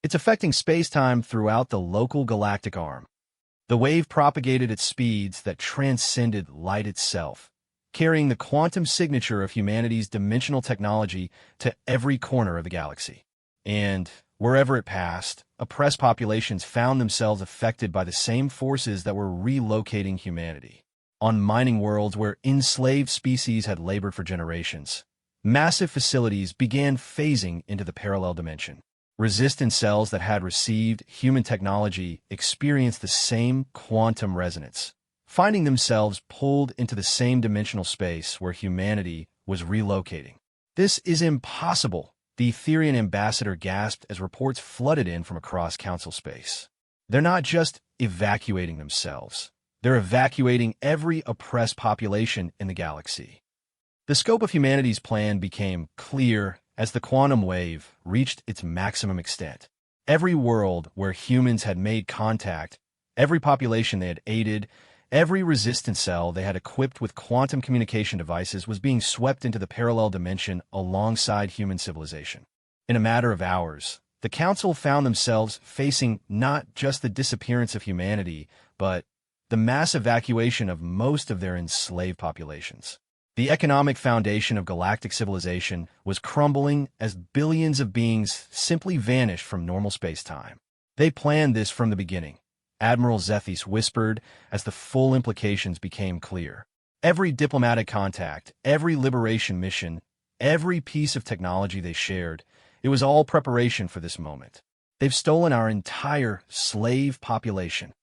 It's affecting space-time throughout the local galactic arm. The wave propagated at speeds that transcended light itself, carrying the quantum signature of humanity's dimensional technology to every corner of the galaxy. And wherever it passed, oppressed populations found themselves affected by the same forces that were relocating humanity. On mining worlds where enslaved species had labored for generations, massive facilities began phasing into the parallel dimension. Resistant cells that had received human technology experienced the same quantum resonance, finding themselves pulled into the same dimensional space where humanity was relocating. This is impossible, the Etherian ambassador gasped as reports flooded in from across Council space. They're not just evacuating themselves. They're evacuating every oppressed population in the galaxy. The scope of humanity's plan became clear as the quantum wave reached its maximum extent. Every world where humans had made contact, every population they had aided, every resistance cell they had equipped with quantum communication devices was being swept into the parallel dimension alongside human civilization. In a matter of hours, the Council found themselves facing not just the disappearance of humanity, but the mass evacuation of most of their enslaved populations. The economic foundation of galactic civilization was crumbling as billions of beings simply vanished from normal space-time. They planned this from the beginning, Admiral Zethys whispered as the full implications became clear. Every diplomatic contact, every liberation mission, every piece of technology they shared, it was all preparation for this moment. They've stolen our entire slave population.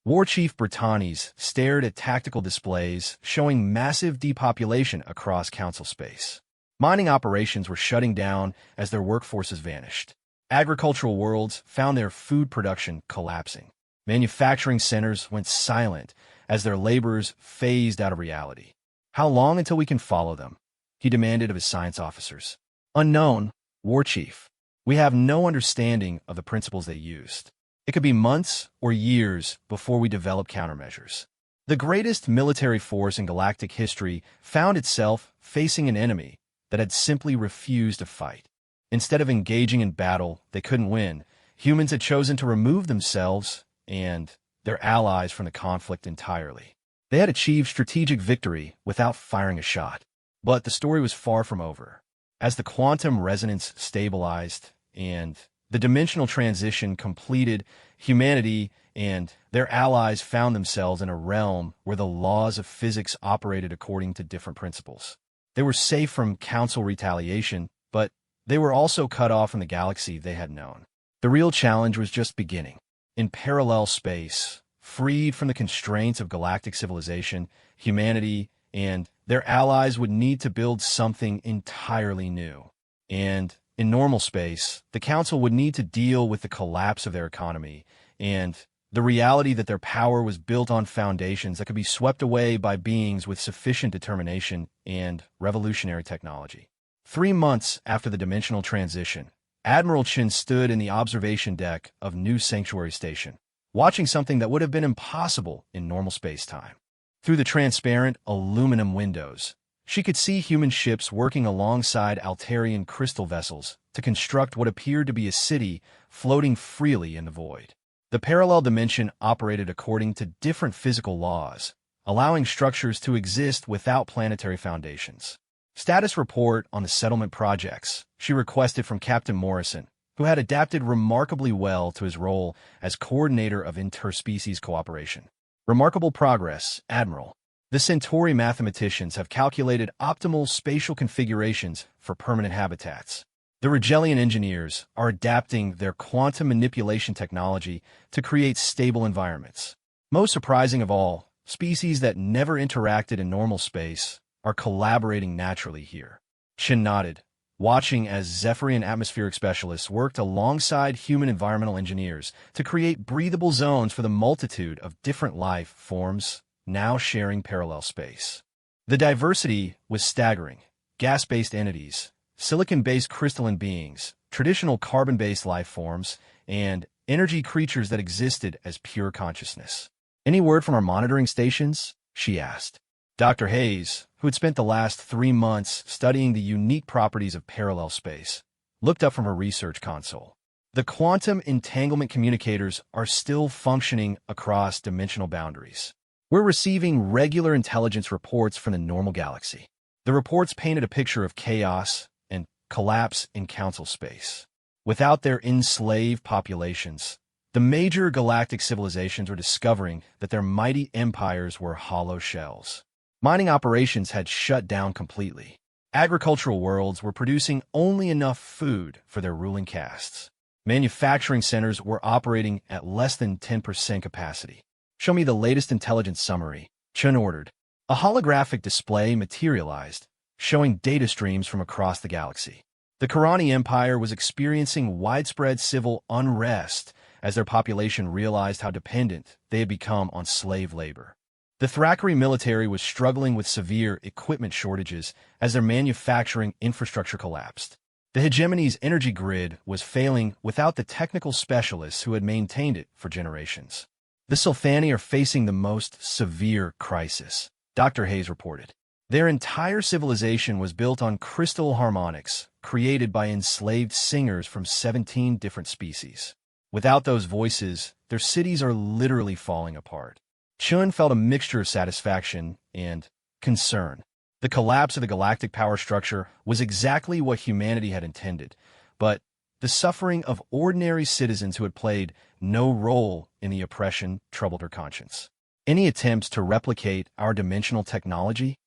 War Chief Britannies stared at tactical displays showing massive depopulation across Council space. Mining operations were shutting down as their workforces vanished. Agricultural worlds found their food production collapsing. Manufacturing centers went silent as their laborers phased out of reality. How long until we can follow them? He demanded of his science officers. Unknown, War Chief. We have no understanding of the principles they used. It could be months or years before we develop countermeasures. The greatest military force in galactic history found itself facing an enemy that had simply refused to fight. Instead of engaging in battle they couldn't win, humans had chosen to remove themselves and their allies from the conflict entirely. They had achieved strategic victory without firing a shot. But the story was far from over. As the quantum resonance stabilized, and the dimensional transition completed, humanity and their allies found themselves in a realm where the laws of physics operated according to different principles. They were safe from council retaliation, but they were also cut off from the galaxy they had known. The real challenge was just beginning. In parallel space, freed from the constraints of galactic civilization, humanity and their allies would need to build something entirely new. And in normal space, the Council would need to deal with the collapse of their economy and the reality that their power was built on foundations that could be swept away by beings with sufficient determination and revolutionary technology. 3 months after the dimensional transition, Admiral Chin stood in the observation deck of New Sanctuary Station, watching something that would have been impossible in normal space-time. Through the transparent aluminum windows, she could see human ships working alongside Altarian crystal vessels to construct what appeared to be a city floating freely in the void. The parallel dimension operated according to different physical laws, allowing structures to exist without planetary foundations. Status report on the settlement projects she requested from Captain Morrison, who had adapted remarkably well to his role as coordinator of interspecies cooperation. Remarkable progress, Admiral. The Centauri mathematicians have calculated optimal spatial configurations for permanent habitats. The Rigelian engineers are adapting their quantum manipulation technology to create stable environments. Most surprising of all, species that never interacted in normal space are collaborating naturally here. Chin nodded, watching as Zephyrian atmospheric specialists worked alongside human environmental engineers to create breathable zones for the multitude of different life forms now sharing parallel space. The diversity was staggering. Gas-based entities, silicon-based crystalline beings, traditional carbon-based life forms, and energy creatures that existed as pure consciousness. "Any word from our monitoring stations?" she asked. Dr. Hayes, who had spent the last 3 months studying the unique properties of parallel space, looked up from her research console. The quantum entanglement communicators are still functioning across dimensional boundaries. We're receiving regular intelligence reports from the normal galaxy. The reports painted a picture of chaos and collapse in council space. Without their enslaved populations, the major galactic civilizations were discovering that their mighty empires were hollow shells. Mining operations had shut down completely. Agricultural worlds were producing only enough food for their ruling castes. Manufacturing centers were operating at less than 10% capacity. "Show me the latest intelligence summary," Chun ordered. A holographic display materialized, showing data streams from across the galaxy. The Karani Empire was experiencing widespread civil unrest as their population realized how dependent they had become on slave labor. The Thrakari military was struggling with severe equipment shortages as their manufacturing infrastructure collapsed. The hegemony's energy grid was failing without the technical specialists who had maintained it for generations. "The Silthani are facing the most severe crisis," Dr. Hayes reported. Their entire civilization was built on crystal harmonics created by enslaved singers from 17 different species. Without those voices, their cities are literally falling apart. Chun felt a mixture of satisfaction and concern. The collapse of the galactic power structure was exactly what humanity had intended, but the suffering of ordinary citizens who had played no role in the oppression troubled her conscience. "Any attempts to replicate our dimensional technology?"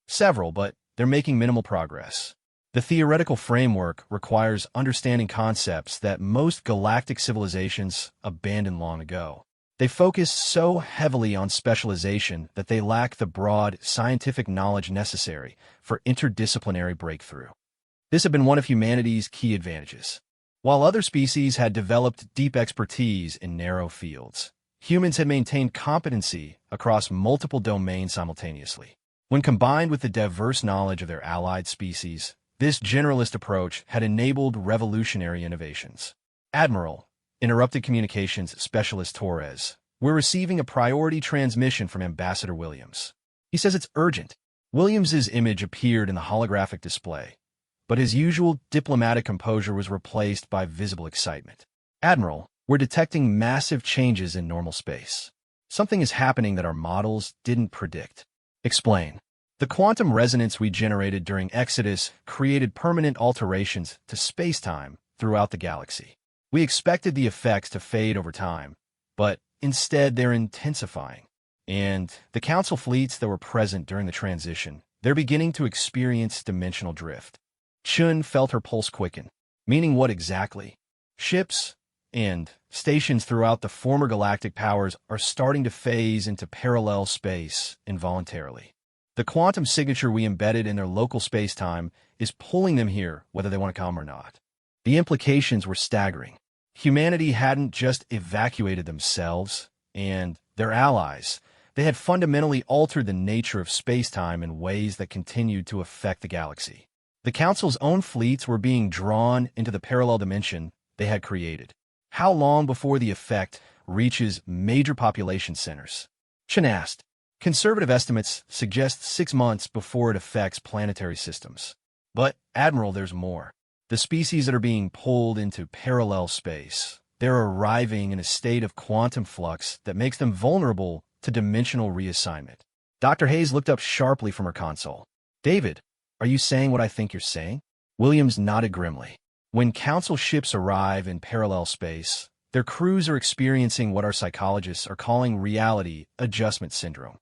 "Several, but they're making minimal progress. The theoretical framework requires understanding concepts that most galactic civilizations abandoned long ago. They focus so heavily on specialization that they lack the broad scientific knowledge necessary for interdisciplinary breakthrough. This had been one of humanity's key advantages. While other species had developed deep expertise in narrow fields, humans had maintained competency across multiple domains simultaneously. When combined with the diverse knowledge of their allied species, this generalist approach had enabled revolutionary innovations. "Admiral," interrupted communications specialist Torres, "we're receiving a priority transmission from Ambassador Williams. He says it's urgent." Williams's image appeared in the holographic display, but his usual diplomatic composure was replaced by visible excitement. "Admiral, we're detecting massive changes in normal space. Something is happening that our models didn't predict." "Explain." "The quantum resonance we generated during Exodus created permanent alterations to space-time throughout the galaxy. We expected the effects to fade over time, but instead they're intensifying. And the Council fleets that were present during the transition, they're beginning to experience dimensional drift. Chun felt her pulse quicken. Meaning what exactly? Ships and stations throughout the former galactic powers are starting to phase into parallel space involuntarily. The quantum signature we embedded in their local space-time is pulling them here, whether they want to come or not. The implications were staggering. Humanity hadn't just evacuated themselves and their allies. They had fundamentally altered the nature of space-time in ways that continued to affect the galaxy. The Council's own fleets were being drawn into the parallel dimension they had created. How long before the effect reaches major population centers? Chen asked. Conservative estimates suggest 6 months before it affects planetary systems. But, Admiral, there's more. The species that are being pulled into parallel space, they're arriving in a state of quantum flux that makes them vulnerable to dimensional reassignment. Dr. Hayes looked up sharply from her console. David, are you saying what I think you're saying? Williams nodded grimly. When Council ships arrive in parallel space, their crews are experiencing what our psychologists are calling reality adjustment syndrome.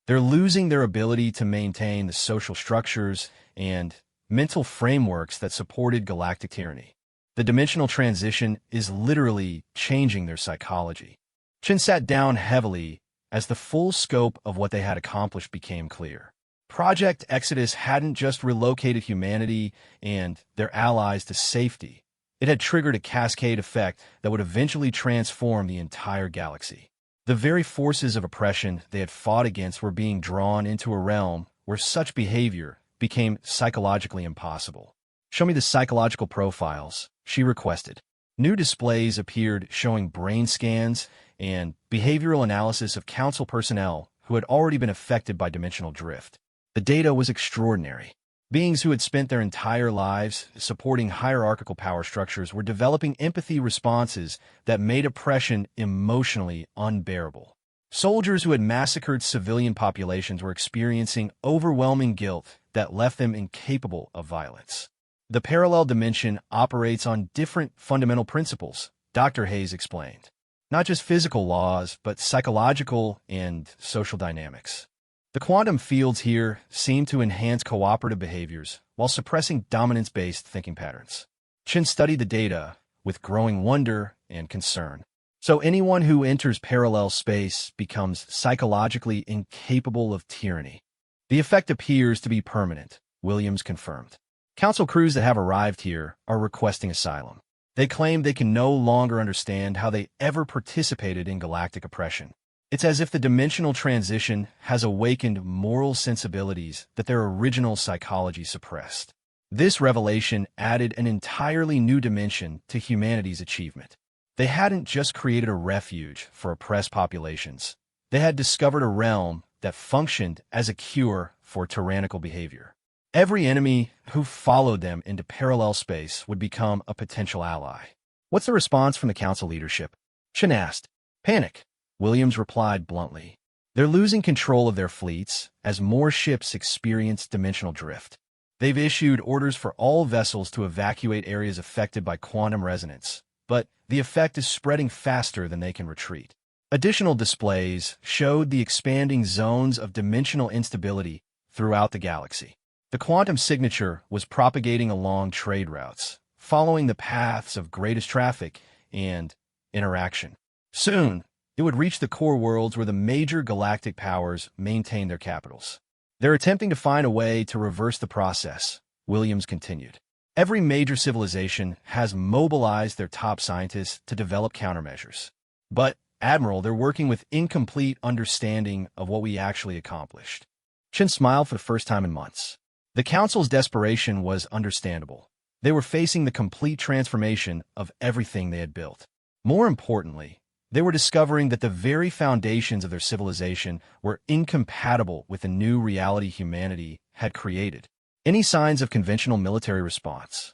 They're losing their ability to maintain the social structures and mental frameworks that supported galactic tyranny. The dimensional transition is literally changing their psychology. Chen sat down heavily as the full scope of what they had accomplished became clear. Project Exodus hadn't just relocated humanity and their allies to safety. It had triggered a cascade effect that would eventually transform the entire galaxy. The very forces of oppression they had fought against were being drawn into a realm where such behavior became psychologically impossible. Show me the psychological profiles, she requested. New displays appeared showing brain scans and behavioral analysis of Council personnel who had already been affected by dimensional drift. The data was extraordinary. Beings who had spent their entire lives supporting hierarchical power structures were developing empathy responses that made oppression emotionally unbearable. Soldiers who had massacred civilian populations were experiencing overwhelming guilt that left them incapable of violence. The parallel dimension operates on different fundamental principles, Dr. Hayes explained. Not just physical laws, but psychological and social dynamics. The quantum fields here seem to enhance cooperative behaviors while suppressing dominance-based thinking patterns. Chen studied the data with growing wonder and concern. So anyone who enters parallel space becomes psychologically incapable of tyranny. The effect appears to be permanent, Williams confirmed. Council crews that have arrived here are requesting asylum. They claim they can no longer understand how they ever participated in galactic oppression. It's as if the dimensional transition has awakened moral sensibilities that their original psychology suppressed. This revelation added an entirely new dimension to humanity's achievement. They hadn't just created a refuge for oppressed populations. They had discovered a realm that functioned as a cure for tyrannical behavior. Every enemy who followed them into parallel space would become a potential ally. What's the response from the Council leadership? Chen asked. Panic. Williams replied bluntly. They're losing control of their fleets as more ships experience dimensional drift. They've issued orders for all vessels to evacuate areas affected by quantum resonance, but the effect is spreading faster than they can retreat. Additional displays showed the expanding zones of dimensional instability throughout the galaxy. The quantum signature was propagating along trade routes, following the paths of greatest traffic and interaction. Soon, it would reach the core worlds where the major galactic powers maintain their capitals. They're attempting to find a way to reverse the process, Williams continued. Every major civilization has mobilized their top scientists to develop countermeasures. But, Admiral, they're working with incomplete understanding of what we actually accomplished. Chen smiled for the first time in months. The Council's desperation was understandable. They were facing the complete transformation of everything they had built. More importantly, they were discovering that the very foundations of their civilization were incompatible with the new reality humanity had created. Any signs of conventional military response?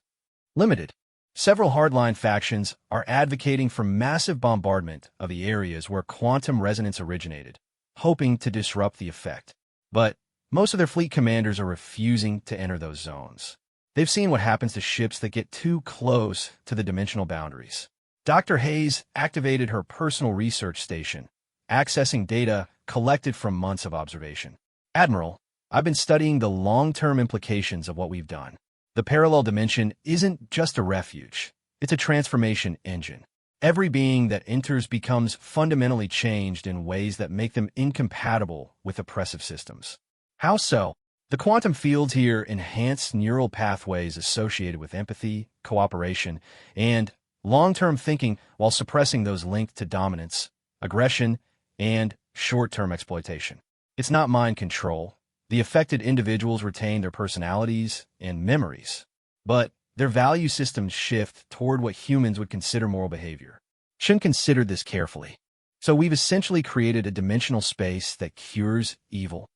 Limited. Several hardline factions are advocating for massive bombardment of the areas where quantum resonance originated, hoping to disrupt the effect. But most of their fleet commanders are refusing to enter those zones. They've seen what happens to ships that get too close to the dimensional boundaries. Dr. Hayes activated her personal research station, accessing data collected from months of observation. Admiral, I've been studying the long-term implications of what we've done. The parallel dimension isn't just a refuge. It's a transformation engine. Every being that enters becomes fundamentally changed in ways that make them incompatible with oppressive systems. How so? The quantum fields here enhance neural pathways associated with empathy, cooperation, and long-term thinking while suppressing those linked to dominance, aggression, and short-term exploitation. It's not mind control. The affected individuals retain their personalities and memories, but their value systems shift toward what humans would consider moral behavior. Shin considered this carefully. So we've essentially created a dimensional space that cures evil.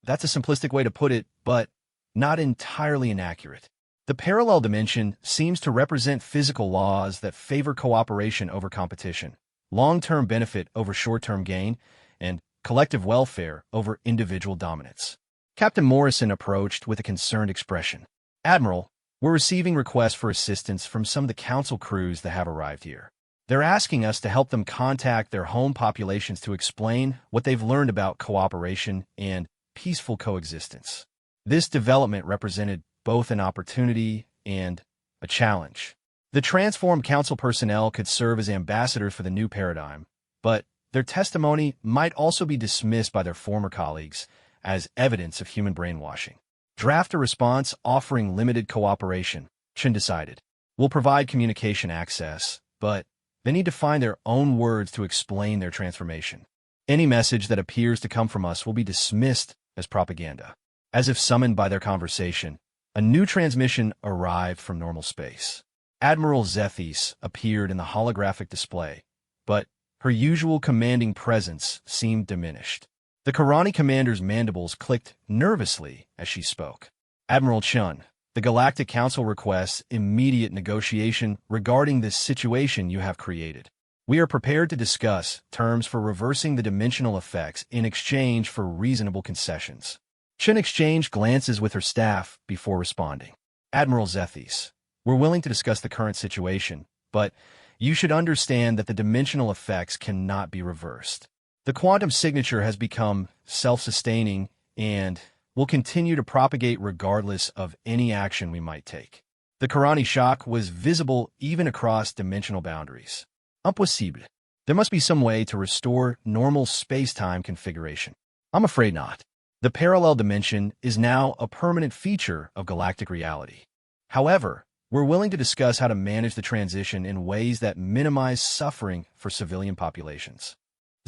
That's a simplistic way to put it, but not entirely inaccurate. The parallel dimension seems to represent physical laws that favor cooperation over competition, long-term benefit over short-term gain, and collective welfare over individual dominance. Captain Morrison approached with a concerned expression. Admiral, we're receiving requests for assistance from some of the council crews that have arrived here. They're asking us to help them contact their home populations to explain what they've learned about cooperation and peaceful coexistence. This development represented both an opportunity and a challenge. The transformed council personnel could serve as ambassadors for the new paradigm, but their testimony might also be dismissed by their former colleagues as evidence of human brainwashing. Draft a response offering limited cooperation, Chen decided. We'll provide communication access, but they need to find their own words to explain their transformation. Any message that appears to come from us will be dismissed as propaganda. As if summoned by their conversation, a new transmission arrived from normal space. Admiral Zethis appeared in the holographic display, but her usual commanding presence seemed diminished. The Karani commander's mandibles clicked nervously as she spoke. Admiral Chun, the Galactic Council requests immediate negotiation regarding this situation you have created. We are prepared to discuss terms for reversing the dimensional effects in exchange for reasonable concessions. Chen exchanged glances with her staff before responding. Admiral Zethis, we're willing to discuss the current situation, but you should understand that the dimensional effects cannot be reversed. The quantum signature has become self-sustaining and will continue to propagate regardless of any action we might take. The Karani shock was visible even across dimensional boundaries. Impossible. There must be some way to restore normal space-time configuration. I'm afraid not. The parallel dimension is now a permanent feature of galactic reality. However, we're willing to discuss how to manage the transition in ways that minimize suffering for civilian populations.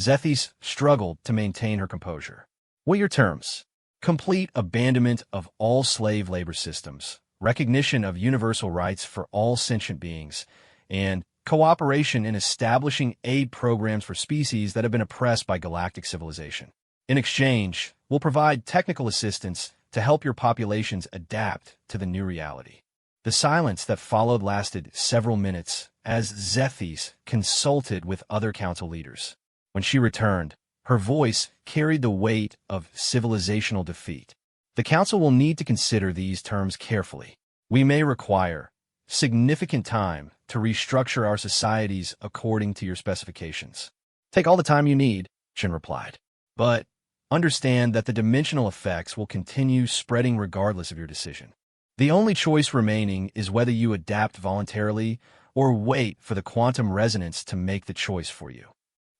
Zethis struggled to maintain her composure. What are your terms? Complete abandonment of all slave labor systems, recognition of universal rights for all sentient beings, and cooperation in establishing aid programs for species that have been oppressed by galactic civilization. In exchange, we'll provide technical assistance to help your populations adapt to the new reality. The silence that followed lasted several minutes as Zethis consulted with other council leaders. When she returned, her voice carried the weight of civilizational defeat. The council will need to consider these terms carefully. We may require significant time to restructure our societies according to your specifications. Take all the time you need, Chen replied. But understand that the dimensional effects will continue spreading regardless of your decision. The only choice remaining is whether you adapt voluntarily or wait for the quantum resonance to make the choice for you.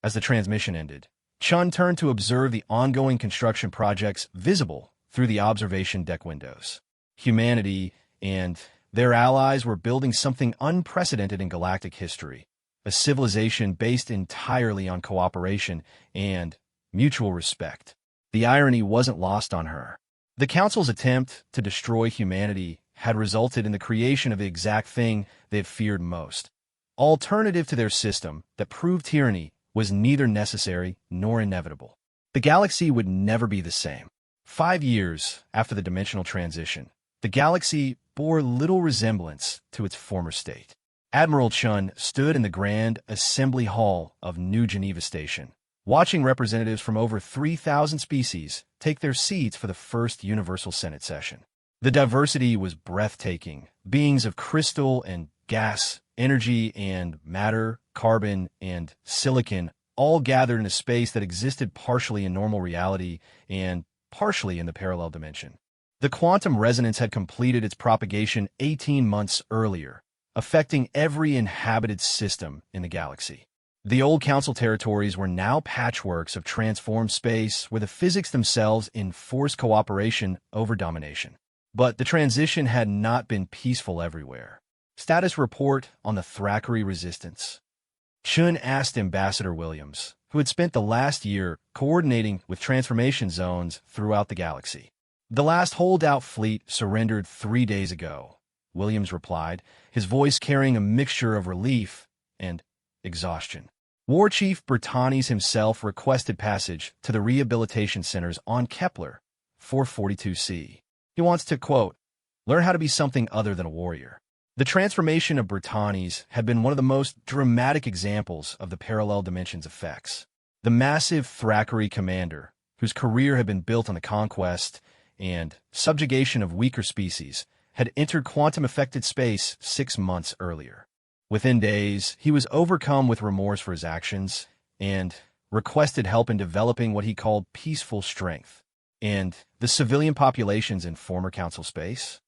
As the transmission ended, Chun turned to observe the ongoing construction projects visible through the observation deck windows. Humanity and their allies were building something unprecedented in galactic history, a civilization based entirely on cooperation and mutual respect. The irony wasn't lost on her. The Council's attempt to destroy humanity had resulted in the creation of the exact thing they had feared most. Alternative to their system that proved tyranny was neither necessary nor inevitable. The galaxy would never be the same. 5 years after the dimensional transition, the galaxy bore little resemblance to its former state. Admiral Chun stood in the Grand Assembly Hall of New Geneva Station, watching representatives from over 3,000 species take their seats for the first Universal Senate session. The diversity was breathtaking. Beings of crystal and gas, energy and matter, carbon and silicon, all gathered in a space that existed partially in normal reality and partially in the parallel dimension. The quantum resonance had completed its propagation 18 months earlier, affecting every inhabited system in the galaxy. The old Council territories were now patchworks of transformed space, where the physics themselves enforced cooperation over domination. But the transition had not been peaceful everywhere. Status report on the Thackeray resistance. Chun asked Ambassador Williams, who had spent the last year coordinating with transformation zones throughout the galaxy. The last holdout fleet surrendered 3 days ago, Williams replied, his voice carrying a mixture of relief and exhaustion. War Chief Bertanes himself requested passage to the rehabilitation centers on Kepler 442c. He wants to, quote, learn how to be something other than a warrior. The transformation of Bertanes had been one of the most dramatic examples of the parallel dimensions effects. The massive Thackeray commander, whose career had been built on the conquest and subjugation of weaker species, had entered quantum-affected space 6 months earlier. Within days, he was overcome with remorse for his actions and requested help in developing what he called peaceful strength. And the civilian populations in former Council space?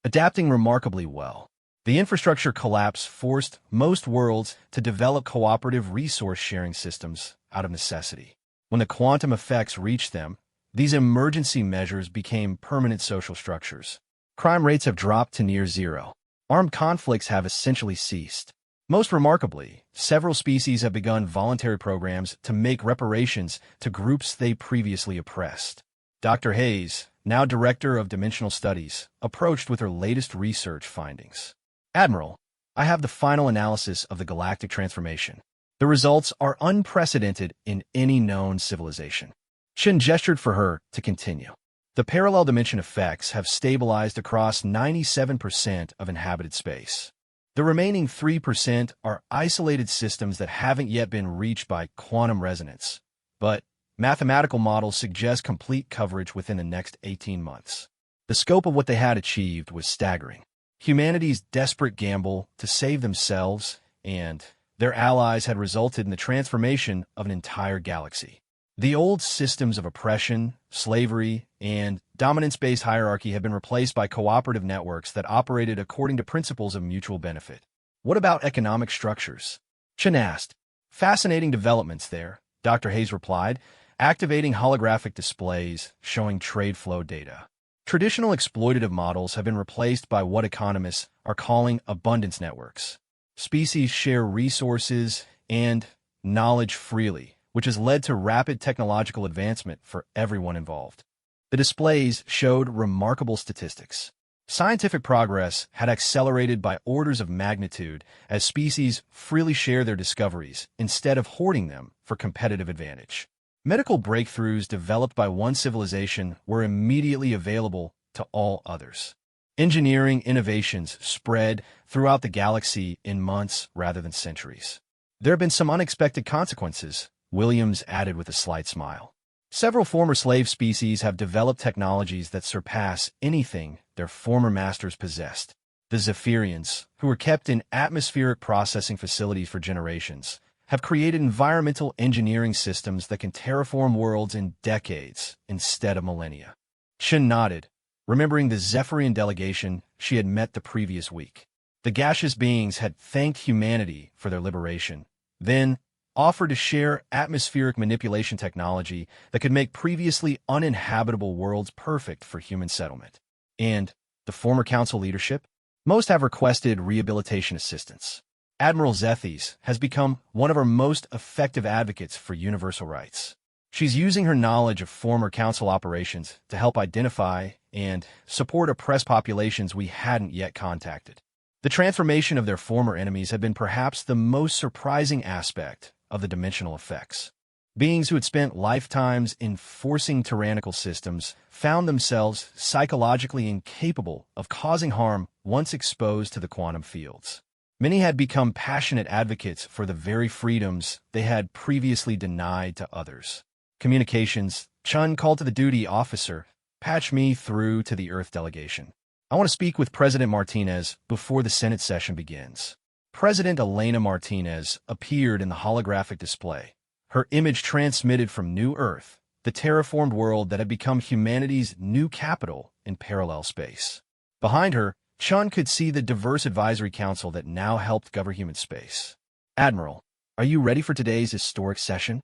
Adapting remarkably well. The infrastructure collapse forced most worlds to develop cooperative resource-sharing systems out of necessity. When the quantum effects reached them, these emergency measures became permanent social structures. Crime rates have dropped to near zero. Armed conflicts have essentially ceased. Most remarkably, several species have begun voluntary programs to make reparations to groups they previously oppressed. Dr. Hayes, now Director of Dimensional Studies, approached with her latest research findings. Admiral, I have the final analysis of the galactic transformation. The results are unprecedented in any known civilization. Shin gestured for her to continue. The parallel dimension effects have stabilized across 97% of inhabited space. The remaining 3% are isolated systems that haven't yet been reached by quantum resonance, but mathematical models suggest complete coverage within the next 18 months. The scope of what they had achieved was staggering. Humanity's desperate gamble to save themselves and their allies had resulted in the transformation of an entire galaxy. The old systems of oppression, slavery, and dominance-based hierarchy have been replaced by cooperative networks that operated according to principles of mutual benefit. What about economic structures? Chen asked. Fascinating developments there, Dr. Hayes replied, activating holographic displays showing trade flow data. Traditional exploitative models have been replaced by what economists are calling abundance networks. Species share resources and knowledge freely, which has led to rapid technological advancement for everyone involved. The displays showed remarkable statistics. Scientific progress had accelerated by orders of magnitude as species freely share their discoveries instead of hoarding them for competitive advantage. Medical breakthroughs developed by one civilization were immediately available to all others. Engineering innovations spread throughout the galaxy in months rather than centuries. There have been some unexpected consequences, Williams added with a slight smile. Several former slave species have developed technologies that surpass anything their former masters possessed. The Zephyrians, who were kept in atmospheric processing facilities for generations, have created environmental engineering systems that can terraform worlds in decades instead of millennia. Chen nodded, remembering the Zephyrian delegation she had met the previous week. The gaseous beings had thanked humanity for their liberation, then offered to share atmospheric manipulation technology that could make previously uninhabitable worlds perfect for human settlement. And the former council leadership? Most have requested rehabilitation assistance. Admiral Zethes has become one of our most effective advocates for universal rights. She's using her knowledge of former council operations to help identify and support oppressed populations we hadn't yet contacted. The transformation of their former enemies had been perhaps the most surprising aspect of the dimensional effects. Beings who had spent lifetimes enforcing tyrannical systems found themselves psychologically incapable of causing harm once exposed to the quantum fields. Many had become passionate advocates for the very freedoms they had previously denied to others. Communications, Chun called to the duty officer, patch me through to the Earth delegation. I want to speak with President Martinez before the Senate session begins. President Elena Martinez appeared in the holographic display, her image transmitted from New Earth, the terraformed world that had become humanity's new capital in parallel space. Behind her, Chun could see the diverse advisory council that now helped govern human space. Admiral, are you ready for today's historic session?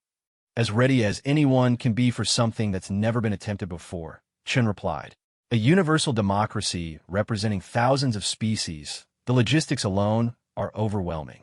As ready as anyone can be for something that's never been attempted before, Chun replied. A universal democracy representing thousands of species, the logistics alone are overwhelming.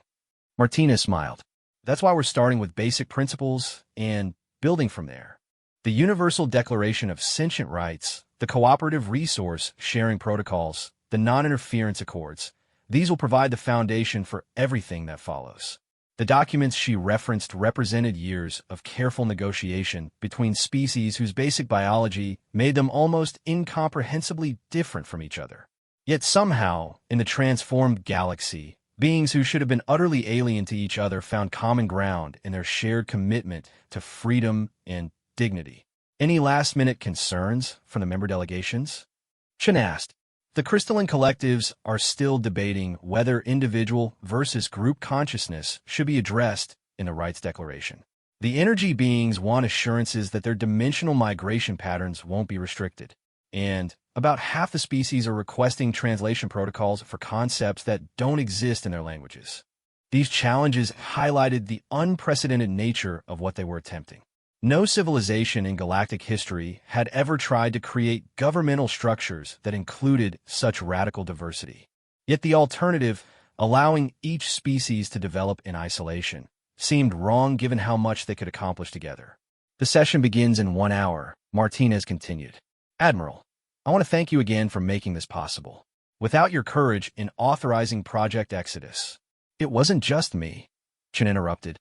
Martinez smiled. That's why we're starting with basic principles and building from there. The Universal Declaration of Sentient Rights, the Cooperative Resource Sharing Protocols, the Non-Interference Accords, these will provide the foundation for everything that follows. The documents she referenced represented years of careful negotiation between species whose basic biology made them almost incomprehensibly different from each other. Yet somehow, in the transformed galaxy, beings who should have been utterly alien to each other found common ground in their shared commitment to freedom and dignity. Any last-minute concerns from the member delegations? Chen asked. The crystalline collectives are still debating whether individual versus group consciousness should be addressed in the Rights Declaration. The energy beings want assurances that their dimensional migration patterns won't be restricted, and about half the species are requesting translation protocols for concepts that don't exist in their languages. These challenges highlighted the unprecedented nature of what they were attempting. No civilization in galactic history had ever tried to create governmental structures that included such radical diversity. Yet the alternative, allowing each species to develop in isolation, seemed wrong given how much they could accomplish together. The session begins in 1 hour, Martinez continued. Admiral, I want to thank you again for making this possible. Without your courage in authorizing Project Exodus, it wasn't just me, Chen interrupted.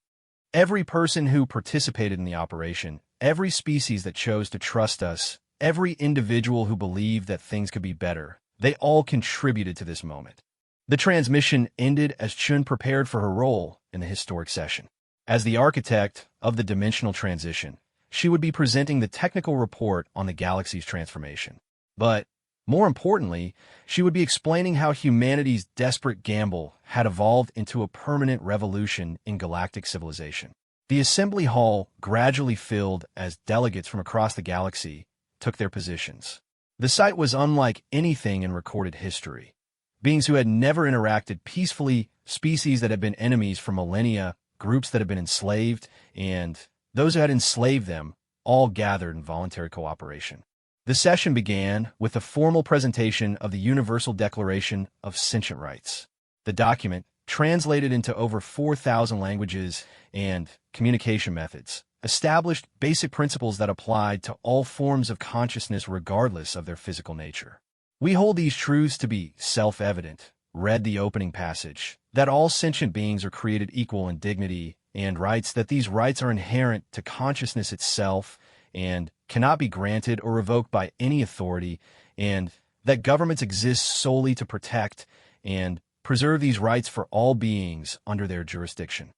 Every person who participated in the operation, every species that chose to trust us, every individual who believed that things could be better, they all contributed to this moment. The transmission ended as Chun prepared for her role in the historic session. As the architect of the dimensional transition, she would be presenting the technical report on the galaxy's transformation. But, more importantly, she would be explaining how humanity's desperate gamble had evolved into a permanent revolution in galactic civilization. The assembly hall gradually filled as delegates from across the galaxy took their positions. The site was unlike anything in recorded history. Beings who had never interacted peacefully, species that had been enemies for millennia, groups that had been enslaved, and those who had enslaved them, all gathered in voluntary cooperation. The session began with a formal presentation of the Universal Declaration of Sentient Rights. The document, translated into over 4,000 languages and communication methods, established basic principles that applied to all forms of consciousness regardless of their physical nature. We hold these truths to be self-evident, read the opening passage, that all sentient beings are created equal in dignity, and writes that these rights are inherent to consciousness itself and cannot be granted or revoked by any authority, and that governments exist solely to protect and preserve these rights for all beings under their jurisdiction.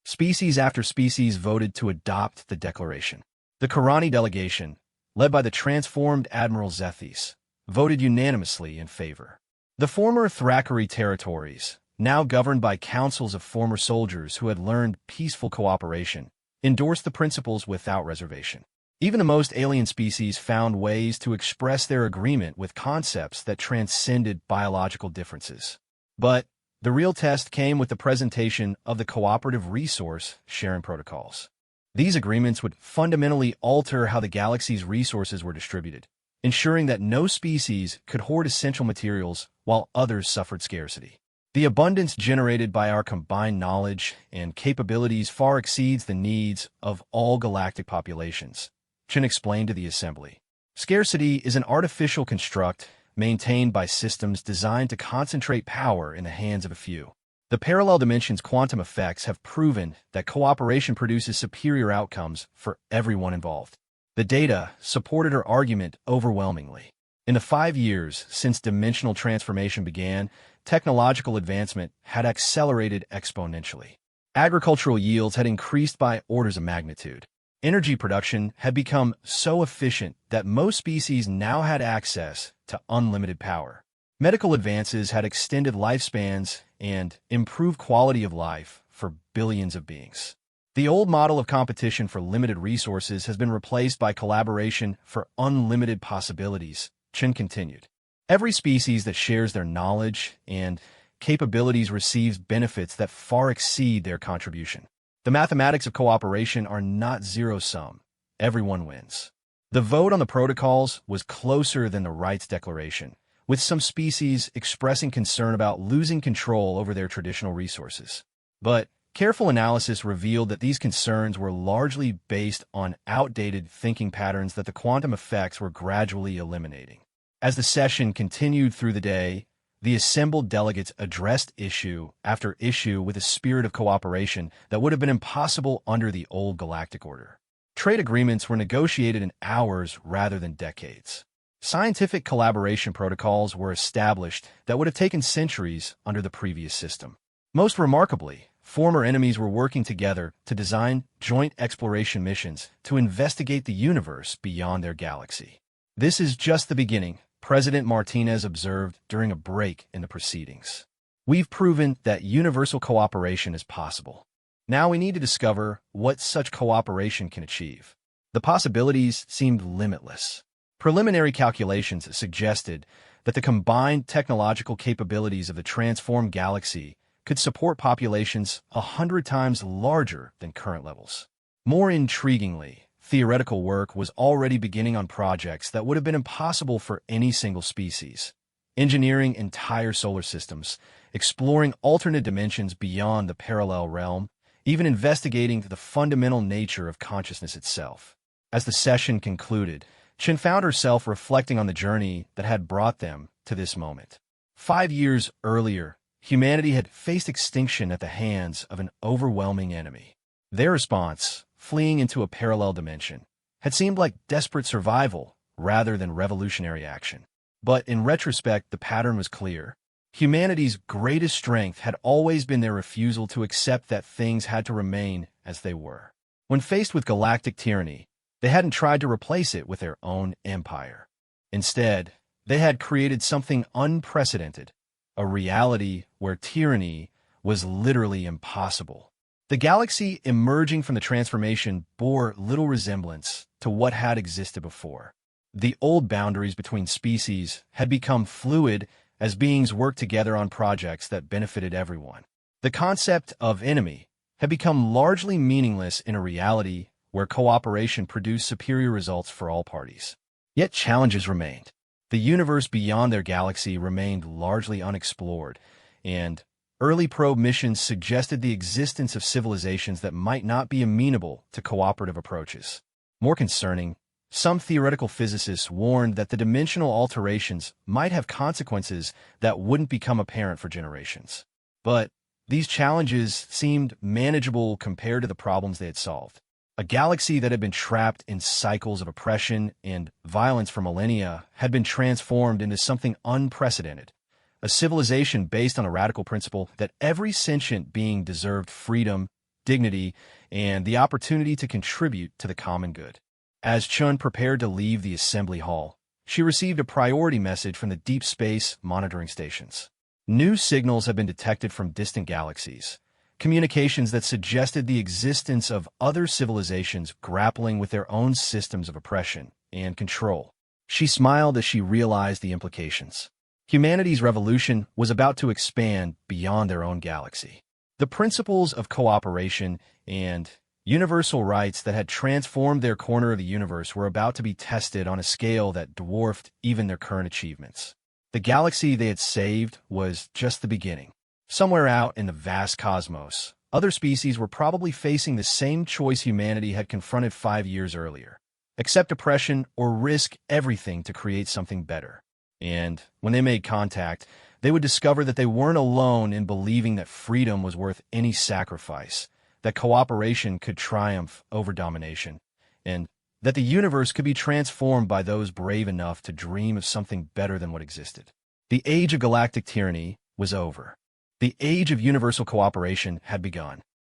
Species after species voted to adopt the declaration. The Karani delegation, led by the transformed Admiral Zethys, voted unanimously in favor. The former Thrakari territories, now governed by councils of former soldiers who had learned peaceful cooperation, endorsed the principles without reservation. Even the most alien species found ways to express their agreement with concepts that transcended biological differences. But the real test came with the presentation of the Cooperative Resource Sharing Protocols. These agreements would fundamentally alter how the galaxy's resources were distributed, ensuring that no species could hoard essential materials while others suffered scarcity. The abundance generated by our combined knowledge and capabilities far exceeds the needs of all galactic populations, Chen explained to the assembly. Scarcity is an artificial construct maintained by systems designed to concentrate power in the hands of a few. The parallel dimension's quantum effects have proven that cooperation produces superior outcomes for everyone involved. The data supported her argument overwhelmingly. In the 5 years since dimensional transformation began, technological advancement had accelerated exponentially. Agricultural yields had increased by orders of magnitude. Energy production had become so efficient that most species now had access to unlimited power. Medical advances had extended lifespans and improved quality of life for billions of beings. The old model of competition for limited resources has been replaced by collaboration for unlimited possibilities, Chen continued. Every species that shares their knowledge and capabilities receives benefits that far exceed their contribution. The mathematics of cooperation are not zero-sum. Everyone wins. The vote on the protocols was closer than the rights declaration, with some species expressing concern about losing control over their traditional resources. But careful analysis revealed that these concerns were largely based on outdated thinking patterns that the quantum effects were gradually eliminating. As the session continued through the day, the assembled delegates addressed issue after issue with a spirit of cooperation that would have been impossible under the old galactic order. Trade agreements were negotiated in hours rather than decades. Scientific collaboration protocols were established that would have taken centuries under the previous system. Most remarkably, former enemies were working together to design joint exploration missions to investigate the universe beyond their galaxy. This is just the beginning, President Martinez observed during a break in the proceedings. We've proven that universal cooperation is possible. Now we need to discover what such cooperation can achieve. The possibilities seemed limitless. Preliminary calculations suggested that the combined technological capabilities of the transformed galaxy could support populations 100 times larger than current levels. More intriguingly, theoretical work was already beginning on projects that would have been impossible for any single species. Engineering entire solar systems, exploring alternate dimensions beyond the parallel realm, even investigating the fundamental nature of consciousness itself. As the session concluded, Chen found herself reflecting on the journey that had brought them to this moment. 5 years earlier, humanity had faced extinction at the hands of an overwhelming enemy. Their response, fleeing into a parallel dimension, had seemed like desperate survival rather than revolutionary action. But in retrospect, the pattern was clear. Humanity's greatest strength had always been their refusal to accept that things had to remain as they were. When faced with galactic tyranny, they hadn't tried to replace it with their own empire. Instead, they had created something unprecedented, a reality where tyranny was literally impossible. The galaxy emerging from the transformation bore little resemblance to what had existed before. The old boundaries between species had become fluid as beings worked together on projects that benefited everyone. The concept of enemy had become largely meaningless in a reality where cooperation produced superior results for all parties. Yet challenges remained. The universe beyond their galaxy remained largely unexplored, and early probe missions suggested the existence of civilizations that might not be amenable to cooperative approaches. More concerning, some theoretical physicists warned that the dimensional alterations might have consequences that wouldn't become apparent for generations. But these challenges seemed manageable compared to the problems they had solved. A galaxy that had been trapped in cycles of oppression and violence for millennia had been transformed into something unprecedented. A civilization based on a radical principle that every sentient being deserved freedom, dignity, and the opportunity to contribute to the common good. As Chun prepared to leave the assembly hall, she received a priority message from the deep space monitoring stations. New signals had been detected from distant galaxies, communications that suggested the existence of other civilizations grappling with their own systems of oppression and control. She smiled as she realized the implications. Humanity's revolution was about to expand beyond their own galaxy. The principles of cooperation and universal rights that had transformed their corner of the universe were about to be tested on a scale that dwarfed even their current achievements. The galaxy they had saved was just the beginning. Somewhere out in the vast cosmos, other species were probably facing the same choice humanity had confronted 5 years earlier: accept oppression or risk everything to create something better. And when they made contact, they would discover that they weren't alone in believing that freedom was worth any sacrifice, that cooperation could triumph over domination, and that the universe could be transformed by those brave enough to dream of something better than what existed. The age of galactic tyranny was over. The age of universal cooperation had begun.